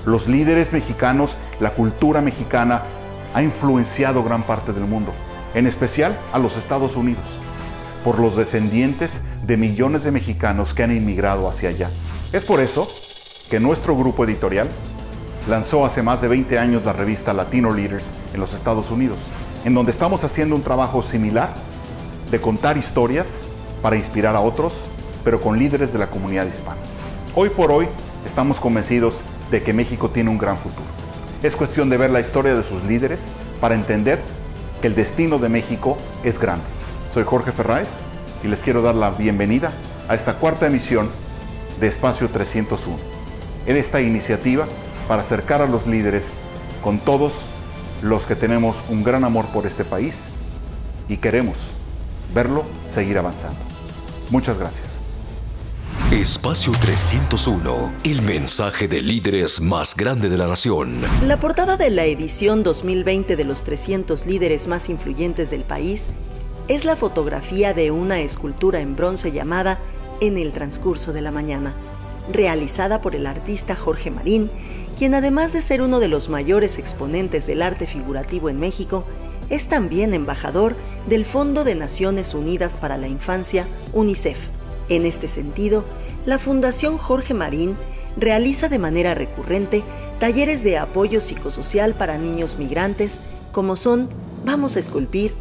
Los líderes mexicanos, la cultura mexicana, ha influenciado gran parte del mundo, en especial a los Estados Unidos, por los descendientes de millones de mexicanos que han inmigrado hacia allá. Es por eso que nuestro grupo editorial lanzó hace más de 20 años la revista Latino Leaders en los Estados Unidos, en donde estamos haciendo un trabajo similar de contar historias para inspirar a otros, pero con líderes de la comunidad hispana. Hoy por hoy estamos convencidos de que México tiene un gran futuro. Es cuestión de ver la historia de sus líderes para entender que el destino de México es grande. Soy Jorge Ferráez y les quiero dar la bienvenida a esta cuarta emisión de Espacio 301, en esta iniciativa para acercar a los líderes con todos los que tenemos un gran amor por este país y queremos verlo seguir avanzando. Muchas gracias. Espacio 301, el mensaje de líderes más grande de la nación. La portada de la edición 2020 de los 300 líderes más influyentes del país es la fotografía de una escultura en bronce llamada En el transcurso de la mañana, realizada por el artista Jorge Marín, quien además de ser uno de los mayores exponentes del arte figurativo en México, es también embajador del Fondo de Naciones Unidas para la Infancia, UNICEF. En este sentido, la Fundación Jorge Marín realiza de manera recurrente talleres de apoyo psicosocial para niños migrantes, como son Vamos a esculpir,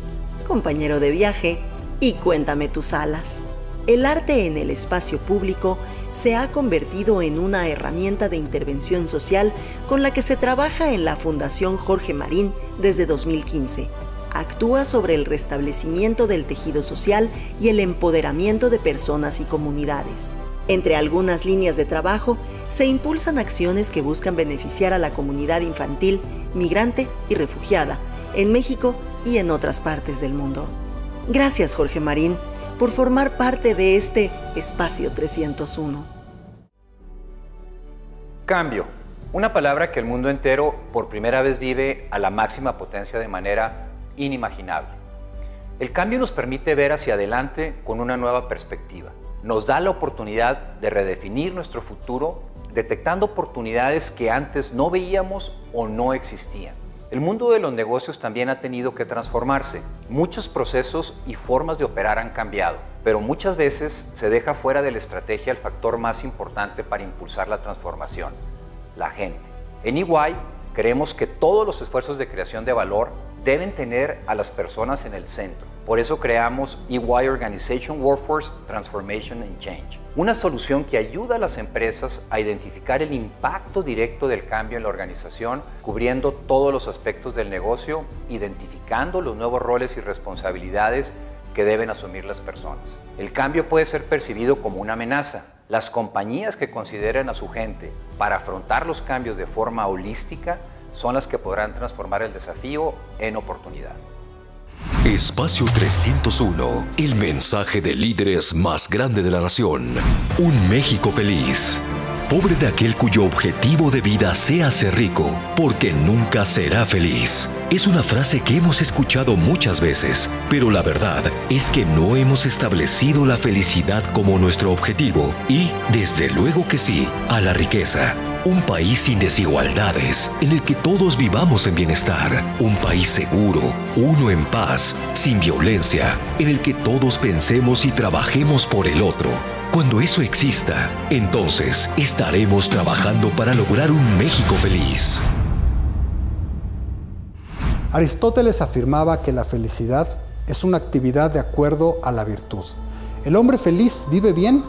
Compañero de viaje y Cuéntame tus alas. El arte en el espacio público se ha convertido en una herramienta de intervención social con la que se trabaja en la Fundación Jorge Marín desde 2015. Actúa sobre el restablecimiento del tejido social y el empoderamiento de personas y comunidades. Entre algunas líneas de trabajo, se impulsan acciones que buscan beneficiar a la comunidad infantil, migrante y refugiada, en México y en otras partes del mundo. Gracias, Jorge Marín, por formar parte de este Espacio 301. Cambio, una palabra que el mundo entero por primera vez vive a la máxima potencia de manera inimaginable. El cambio nos permite ver hacia adelante con una nueva perspectiva. Nos da la oportunidad de redefinir nuestro futuro, detectando oportunidades que antes no veíamos o no existían. El mundo de los negocios también ha tenido que transformarse. Muchos procesos y formas de operar han cambiado, pero muchas veces se deja fuera de la estrategia el factor más importante para impulsar la transformación: la gente. En EY creemos que todos los esfuerzos de creación de valor deben tener a las personas en el centro. Por eso creamos EY Organization Workforce Transformation and Change, una solución que ayuda a las empresas a identificar el impacto directo del cambio en la organización, cubriendo todos los aspectos del negocio, identificando los nuevos roles y responsabilidades que deben asumir las personas. El cambio puede ser percibido como una amenaza. Las compañías que consideren a su gente para afrontar los cambios de forma holística son las que podrán transformar el desafío en oportunidad. Espacio 301, el mensaje de líderes más grande de la nación. Un México feliz. Pobre de aquel cuyo objetivo de vida sea ser rico, porque nunca será feliz. Es una frase que hemos escuchado muchas veces, pero la verdad es que no hemos establecido la felicidad como nuestro objetivo y, desde luego que sí, a la riqueza. Un país sin desigualdades, en el que todos vivamos en bienestar. Un país seguro, uno en paz, sin violencia, en el que todos pensemos y trabajemos por el otro. Cuando eso exista, entonces estaremos trabajando para lograr un México feliz. Aristóteles afirmaba que la felicidad es una actividad de acuerdo a la virtud. El hombre feliz vive bien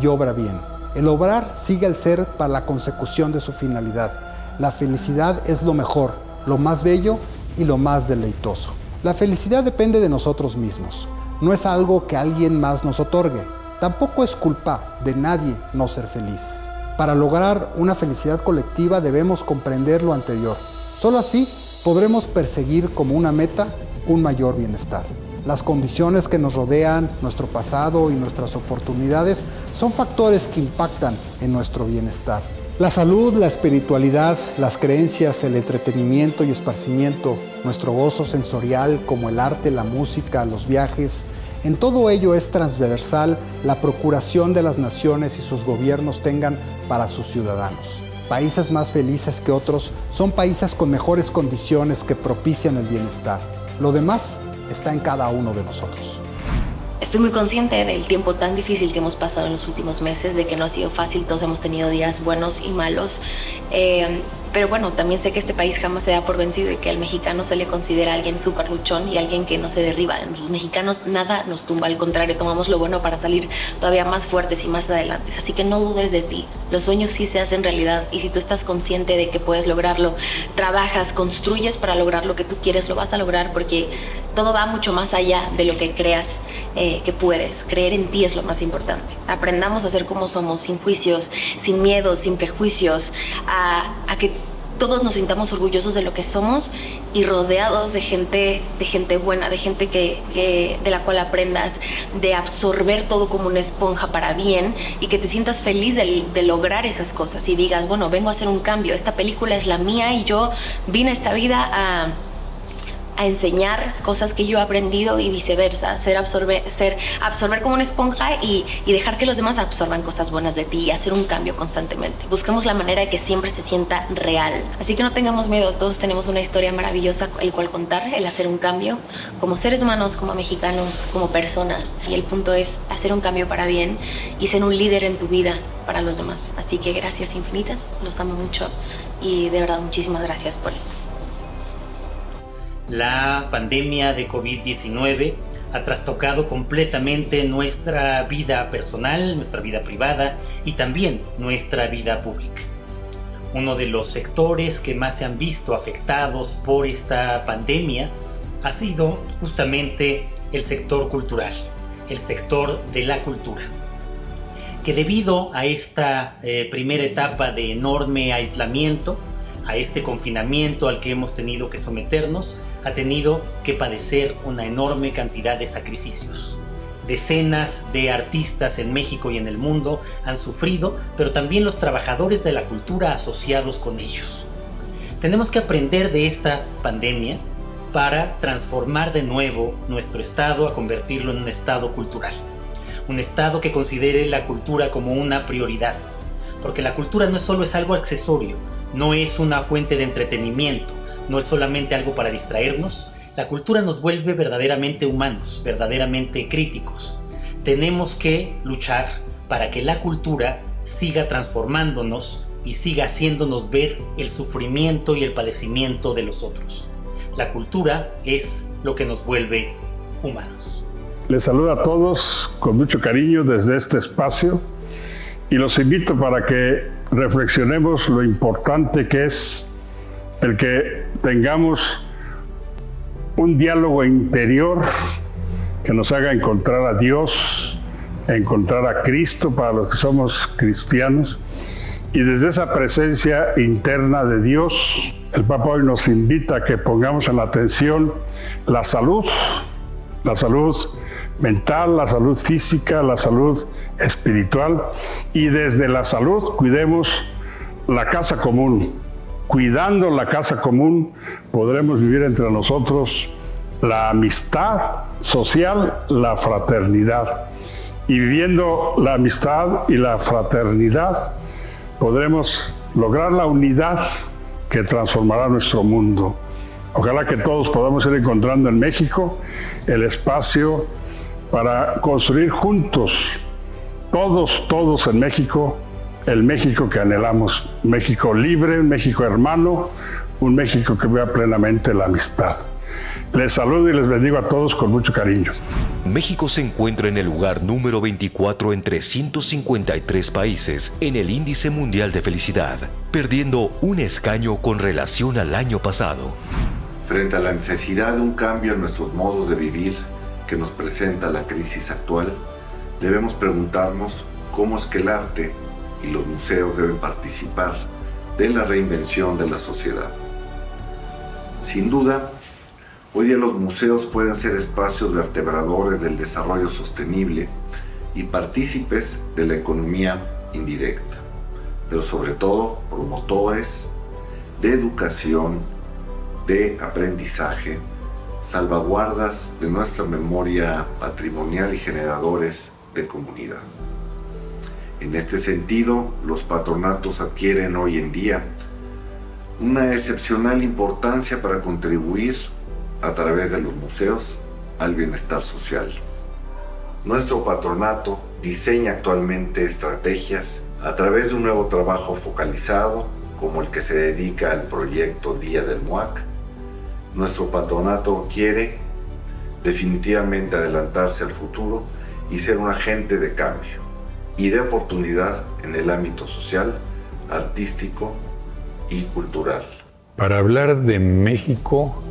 y obra bien. El obrar sigue al ser para la consecución de su finalidad. La felicidad es lo mejor, lo más bello y lo más deleitoso. La felicidad depende de nosotros mismos. No es algo que alguien más nos otorgue. Tampoco es culpa de nadie no ser feliz. Para lograr una felicidad colectiva debemos comprender lo anterior. Solo así podremos perseguir como una meta un mayor bienestar. Las condiciones que nos rodean, nuestro pasado y nuestras oportunidades son factores que impactan en nuestro bienestar. La salud, la espiritualidad, las creencias, el entretenimiento y esparcimiento, nuestro gozo sensorial como el arte, la música, los viajes, en todo ello es transversal la procuración de las naciones y sus gobiernos tengan para sus ciudadanos. Países más felices que otros son países con mejores condiciones que propician el bienestar. Lo demás está en cada uno de nosotros. Estoy muy consciente del tiempo tan difícil que hemos pasado en los últimos meses, de que no ha sido fácil, todos hemos tenido días buenos y malos, pero bueno, también sé que este país jamás se da por vencido y que al mexicano se le considera alguien súper luchón y alguien que no se derriba. Los mexicanos nada nos tumba, al contrario, tomamos lo bueno para salir todavía más fuertes y más adelantes, así que no dudes de ti. Los sueños sí se hacen realidad y si tú estás consciente de que puedes lograrlo, trabajas, construyes para lograr lo que tú quieres, lo vas a lograr, porque todo va mucho más allá de lo que creas que puedes. Creer en ti es lo más importante. Aprendamos a ser como somos, sin juicios, sin miedos, sin prejuicios, a que todos nos sintamos orgullosos de lo que somos y rodeados de gente buena, de gente de la cual aprendas, de absorber todo como una esponja para bien y que te sientas feliz de lograr esas cosas y digas, bueno, vengo a hacer un cambio, esta película es la mía y yo vine a esta vida a enseñar cosas que yo he aprendido y viceversa, absorber como una esponja y dejar que los demás absorban cosas buenas de ti y hacer un cambio constantemente. Busquemos la manera de que siempre se sienta real. Así que no tengamos miedo, todos tenemos una historia maravillosa el cual contar, el hacer un cambio como seres humanos, como mexicanos, como personas. Y el punto es hacer un cambio para bien y ser un líder en tu vida para los demás. Así que gracias infinitas, los amo mucho y de verdad muchísimas gracias por esto. La pandemia de COVID-19 ha trastocado completamente nuestra vida personal, nuestra vida privada y también nuestra vida pública. Uno de los sectores que más se han visto afectados por esta pandemia ha sido justamente el sector cultural, el sector de la cultura, que debido a esta primera etapa de enorme aislamiento, a este confinamiento al que hemos tenido que someternos, ha tenido que padecer una enorme cantidad de sacrificios. Decenas de artistas en México y en el mundo han sufrido, pero también los trabajadores de la cultura asociados con ellos. Tenemos que aprender de esta pandemia para transformar de nuevo nuestro estado, a convertirlo en un estado cultural. Un estado que considere la cultura como una prioridad, porque la cultura no solo es algo accesorio, no es una fuente de entretenimiento, no es solamente algo para distraernos. La cultura nos vuelve verdaderamente humanos, verdaderamente críticos. Tenemos que luchar para que la cultura siga transformándonos y siga haciéndonos ver el sufrimiento y el padecimiento de los otros. La cultura es lo que nos vuelve humanos. Les saludo a todos con mucho cariño desde este espacio y los invito para que reflexionemos lo importante que es el que tengamos un diálogo interior que nos haga encontrar a Dios, encontrar a Cristo para los que somos cristianos, y desde esa presencia interna de Dios, el Papa hoy nos invita a que pongamos en la atención la salud mental, la salud física, la salud espiritual, y desde la salud cuidemos la casa común. Cuidando la casa común podremos vivir entre nosotros la amistad social, la fraternidad. Y viviendo la amistad y la fraternidad podremos lograr la unidad que transformará nuestro mundo. Ojalá que todos podamos ir encontrando en México el espacio para construir juntos, todos en México, el México que anhelamos. Un México libre, un México hermano, un México que vea plenamente la amistad. Les saludo y les bendigo a todos con mucho cariño. México se encuentra en el lugar número 24 entre 153 países en el Índice Mundial de Felicidad, perdiendo un escaño con relación al año pasado. Frente a la necesidad de un cambio en nuestros modos de vivir que nos presenta la crisis actual, debemos preguntarnos cómo es que el arte y los museos deben participar de la reinvención de la sociedad. Sin duda, hoy día los museos pueden ser espacios vertebradores del desarrollo sostenible y partícipes de la economía indirecta, pero sobre todo promotores de educación, de aprendizaje, salvaguardas de nuestra memoria patrimonial y generadores de comunidad. En este sentido, los patronatos adquieren hoy en día una excepcional importancia para contribuir a través de los museos al bienestar social. Nuestro patronato diseña actualmente estrategias a través de un nuevo trabajo focalizado, como el que se dedica al proyecto Día del MUAC. Nuestro patronato quiere definitivamente adelantarse al futuro y ser un agente de cambio y de oportunidad en el ámbito social, artístico y cultural. Para hablar de México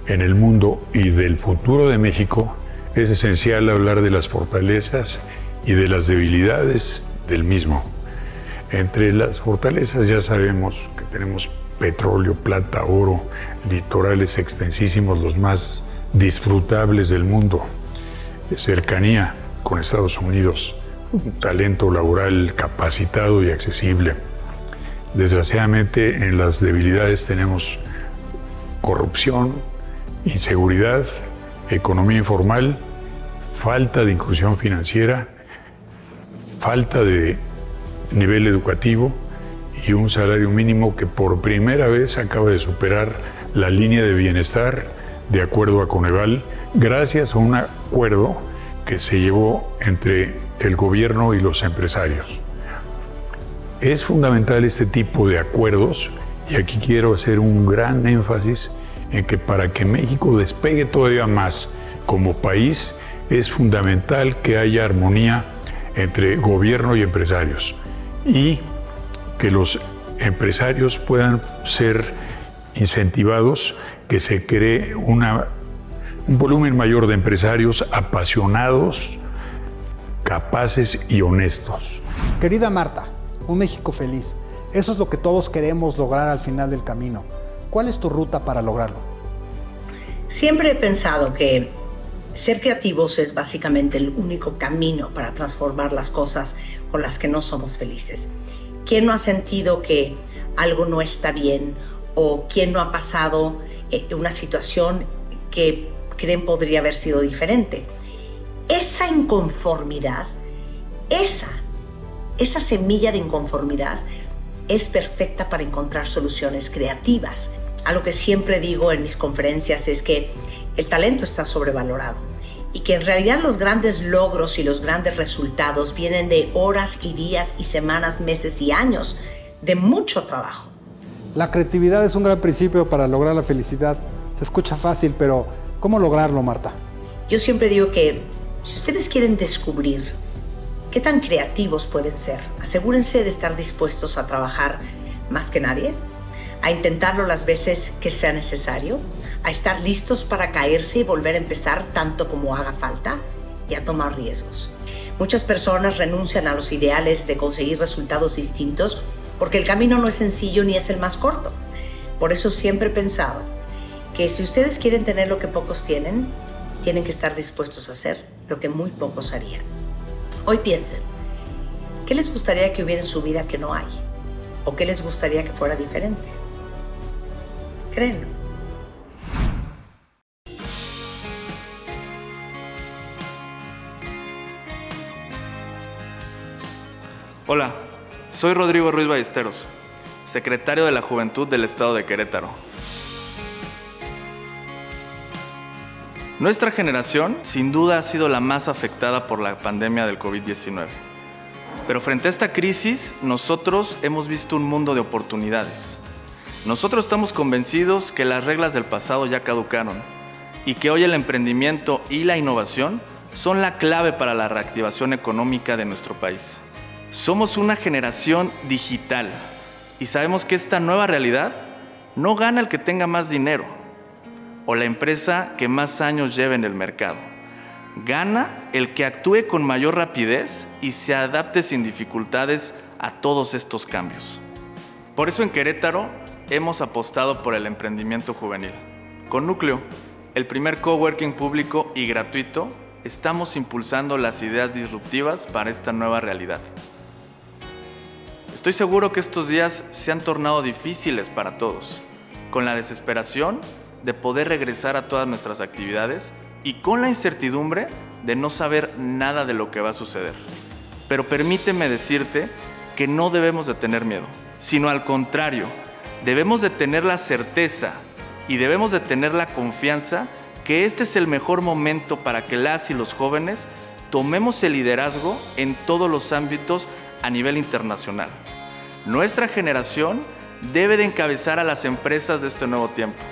en el mundo y del futuro de México, es esencial hablar de las fortalezas y de las debilidades del mismo. Entre las fortalezas ya sabemos que tenemos petróleo, plata, oro, litorales extensísimos, los más disfrutables del mundo, cercanía con Estados Unidos, un talento laboral capacitado y accesible. Desgraciadamente, en las debilidades tenemos corrupción, inseguridad, economía informal, falta de inclusión financiera, falta de nivel educativo y un salario mínimo que por primera vez acaba de superar la línea de bienestar de acuerdo a Coneval, gracias a un acuerdo que se llevó entre el gobierno y los empresarios. Es fundamental este tipo de acuerdos y aquí quiero hacer un gran énfasis en que para que México despegue todavía más como país es fundamental que haya armonía entre gobierno y empresarios y que los empresarios puedan ser incentivados, que se cree un volumen mayor de empresarios apasionados, capaces y honestos. Querida Marta, un México feliz. Eso es lo que todos queremos lograr al final del camino. ¿Cuál es tu ruta para lograrlo? Siempre he pensado que ser creativos es básicamente el único camino para transformar las cosas con las que no somos felices. ¿Quién no ha sentido que algo no está bien? ¿O quién no ha pasado una situación que creen podría haber sido diferente? Esa inconformidad, esa semilla de inconformidad es perfecta para encontrar soluciones creativas. Algo que siempre digo en mis conferencias es que el talento está sobrevalorado y que en realidad los grandes logros y los grandes resultados vienen de horas y días y semanas, meses y años de mucho trabajo. La creatividad es un gran principio para lograr la felicidad. Se escucha fácil, pero ¿cómo lograrlo, Marta? Yo siempre digo que si ustedes quieren descubrir qué tan creativos pueden ser, asegúrense de estar dispuestos a trabajar más que nadie, a intentarlo las veces que sea necesario, a estar listos para caerse y volver a empezar tanto como haga falta y a tomar riesgos. Muchas personas renuncian a los ideales de conseguir resultados distintos porque el camino no es sencillo ni es el más corto. Por eso siempre he pensado que si ustedes quieren tener lo que pocos tienen, tienen que estar dispuestos a hacer lo que muy pocos harían. Hoy piensen, ¿qué les gustaría que hubiera en su vida que no hay? ¿O qué les gustaría que fuera diferente? Créanlo. Hola, soy Rodrigo Ruiz Ballesteros, secretario de la Juventud del Estado de Querétaro. Nuestra generación, sin duda, ha sido la más afectada por la pandemia del COVID-19. Pero frente a esta crisis, nosotros hemos visto un mundo de oportunidades. Nosotros estamos convencidos que las reglas del pasado ya caducaron y que hoy el emprendimiento y la innovación son la clave para la reactivación económica de nuestro país. Somos una generación digital y sabemos que esta nueva realidad no gana el que tenga más dinero o la empresa que más años lleve en el mercado. Gana el que actúe con mayor rapidez y se adapte sin dificultades a todos estos cambios. Por eso en Querétaro hemos apostado por el emprendimiento juvenil. Con Núcleo, el primer coworking público y gratuito, estamos impulsando las ideas disruptivas para esta nueva realidad. Estoy seguro que estos días se han tornado difíciles para todos, con la desesperación de poder regresar a todas nuestras actividades y con la incertidumbre de no saber nada de lo que va a suceder. Pero permíteme decirte que no debemos de tener miedo, sino al contrario, debemos de tener la certeza y debemos de tener la confianza que este es el mejor momento para que las y los jóvenes tomemos el liderazgo en todos los ámbitos a nivel internacional. Nuestra generación debe de encabezar a las empresas de este nuevo tiempo.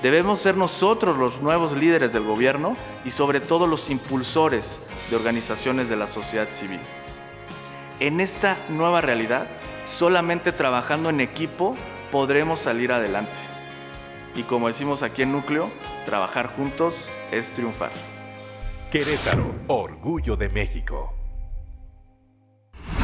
Debemos ser nosotros los nuevos líderes del gobierno y sobre todo los impulsores de organizaciones de la sociedad civil. En esta nueva realidad, solamente trabajando en equipo podremos salir adelante. Y como decimos aquí en Núcleo, trabajar juntos es triunfar. Querétaro, orgullo de México.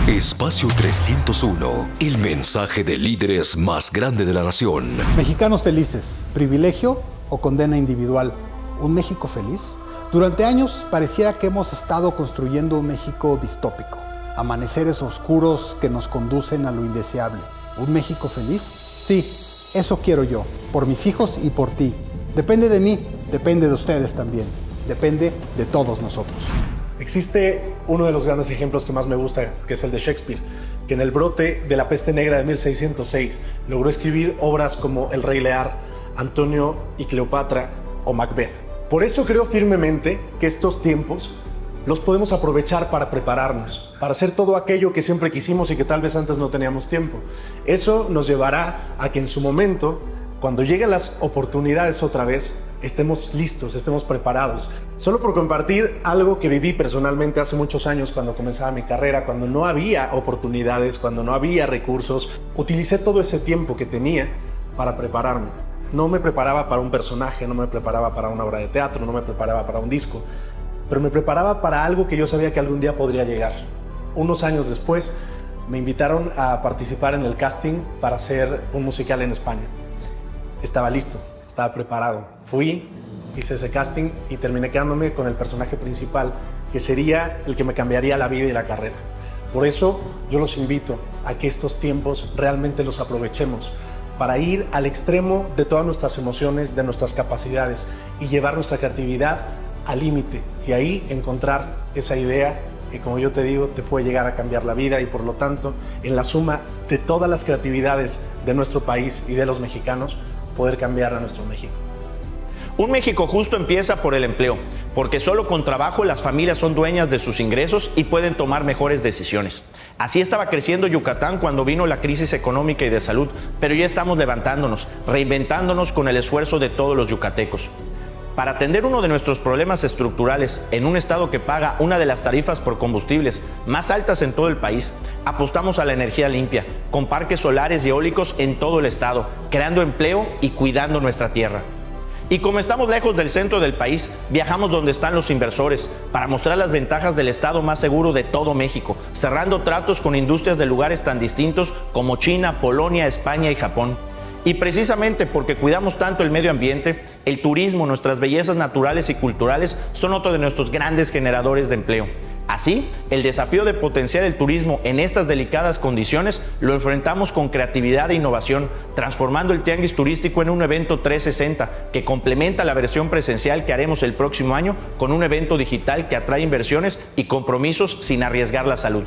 Espacio 301, el mensaje de líderes más grande de la nación. Mexicanos felices, privilegio o condena individual. ¿Un México feliz? Durante años pareciera que hemos estado construyendo un México distópico. Amaneceres oscuros que nos conducen a lo indeseable. ¿Un México feliz? Sí, eso quiero yo, por mis hijos y por ti. Depende de mí, depende de ustedes también. Depende de todos nosotros. Existe uno de los grandes ejemplos que más me gusta, que es el de Shakespeare, que en el brote de la peste negra de 1606 logró escribir obras como El Rey Lear, Antonio y Cleopatra o Macbeth. Por eso creo firmemente que estos tiempos los podemos aprovechar para prepararnos, para hacer todo aquello que siempre quisimos y que tal vez antes no teníamos tiempo. Eso nos llevará a que en su momento, cuando lleguen las oportunidades otra vez, estemos listos, estemos preparados. Solo por compartir algo que viví personalmente hace muchos años cuando comenzaba mi carrera, cuando no había oportunidades, cuando no había recursos, utilicé todo ese tiempo que tenía para prepararme. No me preparaba para un personaje, no me preparaba para una obra de teatro, no me preparaba para un disco, pero me preparaba para algo que yo sabía que algún día podría llegar. Unos años después me invitaron a participar en el casting para hacer un musical en España. Estaba listo, estaba preparado. Fui, hice ese casting y terminé quedándome con el personaje principal, que sería el que me cambiaría la vida y la carrera. Por eso yo los invito a que estos tiempos realmente los aprovechemos para ir al extremo de todas nuestras emociones, de nuestras capacidades y llevar nuestra creatividad al límite y ahí encontrar esa idea que, como yo te digo, te puede llegar a cambiar la vida y por lo tanto, en la suma de todas las creatividades de nuestro país y de los mexicanos, poder cambiar a nuestro México. Un México justo empieza por el empleo, porque solo con trabajo las familias son dueñas de sus ingresos y pueden tomar mejores decisiones. Así estaba creciendo Yucatán cuando vino la crisis económica y de salud, pero ya estamos levantándonos, reinventándonos con el esfuerzo de todos los yucatecos. Para atender uno de nuestros problemas estructurales en un estado que paga una de las tarifas por combustibles más altas en todo el país, apostamos a la energía limpia, con parques solares y eólicos en todo el estado, creando empleo y cuidando nuestra tierra. Y como estamos lejos del centro del país, viajamos donde están los inversores para mostrar las ventajas del estado más seguro de todo México, cerrando tratos con industrias de lugares tan distintos como China, Polonia, España y Japón. Y precisamente porque cuidamos tanto el medio ambiente, el turismo, nuestras bellezas naturales y culturales son otro de nuestros grandes generadores de empleo. Así, el desafío de potenciar el turismo en estas delicadas condiciones lo enfrentamos con creatividad e innovación, transformando el tianguis turístico en un evento 360 que complementa la versión presencial que haremos el próximo año con un evento digital que atrae inversiones y compromisos sin arriesgar la salud.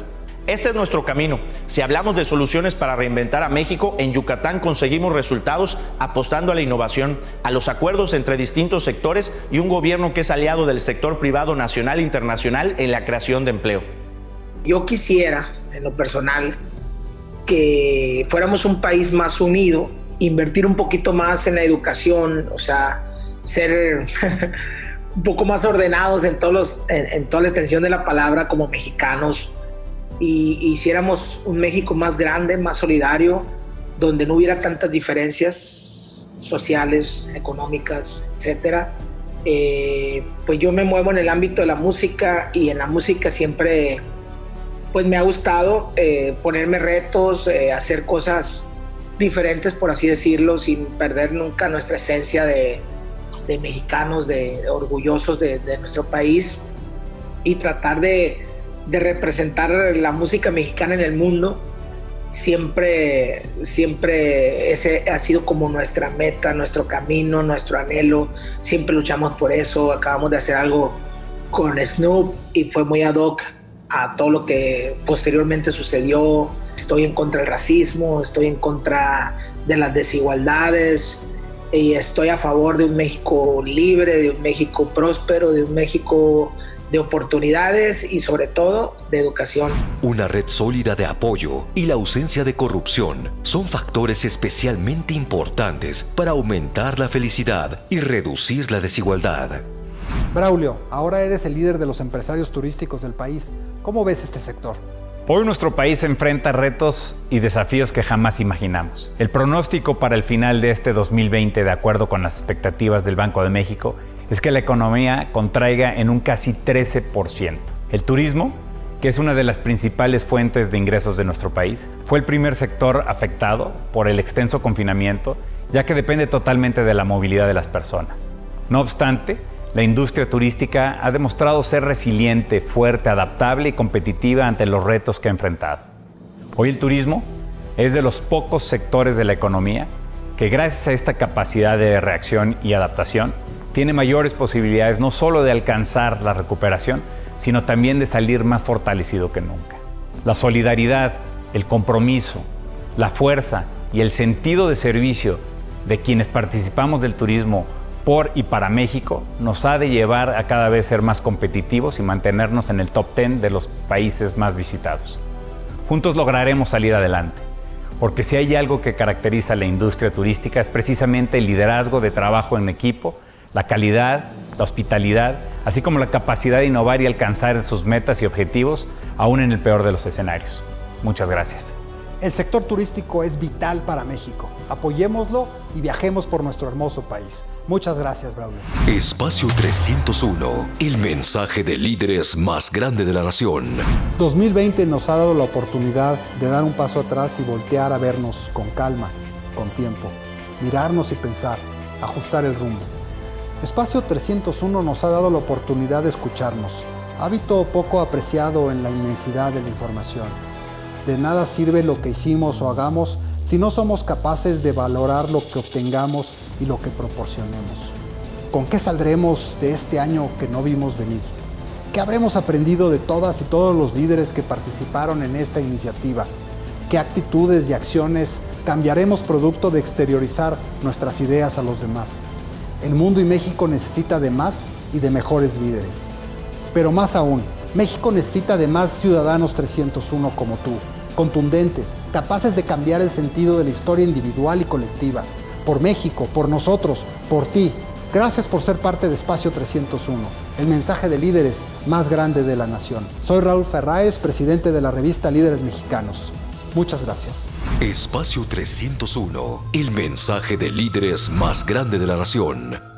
Este es nuestro camino. Si hablamos de soluciones para reinventar a México, en Yucatán conseguimos resultados apostando a la innovación, a los acuerdos entre distintos sectores y un gobierno que es aliado del sector privado nacional e internacional en la creación de empleo. Yo quisiera, en lo personal, que fuéramos un país más unido, invertir un poquito más en la educación, o sea, ser un poco más ordenados en toda la extensión de la palabra como mexicanos, y hiciéramos un México más grande, más solidario, donde no hubiera tantas diferencias sociales, económicas, etcétera. Pues yo me muevo en el ámbito de la música, y en la música siempre pues me ha gustado ponerme retos, hacer cosas diferentes, por así decirlo, sin perder nunca nuestra esencia de mexicanos, de orgullosos de nuestro país, y tratar de representar la música mexicana en el mundo. Siempre ese ha sido como nuestra meta, nuestro camino, nuestro anhelo. Siempre luchamos por eso. Acabamos de hacer algo con Snoop y fue muy ad hoc a todo lo que posteriormente sucedió. Estoy en contra del racismo, estoy en contra de las desigualdades y estoy a favor de un México libre, de un México próspero, de un México de oportunidades y sobre todo de educación. Una red sólida de apoyo y la ausencia de corrupción son factores especialmente importantes para aumentar la felicidad y reducir la desigualdad. Braulio, ahora eres el líder de los empresarios turísticos del país. ¿Cómo ves este sector? Hoy nuestro país enfrenta retos y desafíos que jamás imaginamos. El pronóstico para el final de este 2020, de acuerdo con las expectativas del Banco de México, es que la economía contraiga en un casi 13%. El turismo, que es una de las principales fuentes de ingresos de nuestro país, fue el primer sector afectado por el extenso confinamiento, ya que depende totalmente de la movilidad de las personas. No obstante, la industria turística ha demostrado ser resiliente, fuerte, adaptable y competitiva ante los retos que ha enfrentado. Hoy el turismo es de los pocos sectores de la economía que, gracias a esta capacidad de reacción y adaptación, tiene mayores posibilidades no solo de alcanzar la recuperación, sino también de salir más fortalecido que nunca. La solidaridad, el compromiso, la fuerza y el sentido de servicio de quienes participamos del turismo por y para México nos ha de llevar a cada vez ser más competitivos y mantenernos en el top 10 de los países más visitados. Juntos lograremos salir adelante, porque si hay algo que caracteriza a la industria turística es precisamente el liderazgo de trabajo en equipo, la calidad, la hospitalidad, así como la capacidad de innovar y alcanzar sus metas y objetivos, aún en el peor de los escenarios. Muchas gracias. El sector turístico es vital para México. Apoyémoslo y viajemos por nuestro hermoso país. Muchas gracias, Braulio. Espacio 301, el mensaje de líderes más grande de la nación. 2020 nos ha dado la oportunidad de dar un paso atrás y voltear a vernos con calma, con tiempo, mirarnos y pensar, ajustar el rumbo. Espacio 301 nos ha dado la oportunidad de escucharnos, hábito poco apreciado en la inmensidad de la información. De nada sirve lo que hicimos o hagamos si no somos capaces de valorar lo que obtengamos y lo que proporcionemos. ¿Con qué saldremos de este año que no vimos venir? ¿Qué habremos aprendido de todas y todos los líderes que participaron en esta iniciativa? ¿Qué actitudes y acciones cambiaremos producto de exteriorizar nuestras ideas a los demás? El mundo y México necesita de más y de mejores líderes. Pero más aún, México necesita de más ciudadanos 301 como tú, contundentes, capaces de cambiar el sentido de la historia individual y colectiva. Por México, por nosotros, por ti. Gracias por ser parte de Espacio 301, el mensaje de líderes más grande de la nación. Soy Raúl Ferráez, presidente de la revista Líderes Mexicanos. Muchas gracias. Espacio 301, el mensaje de líderes más grande de la nación.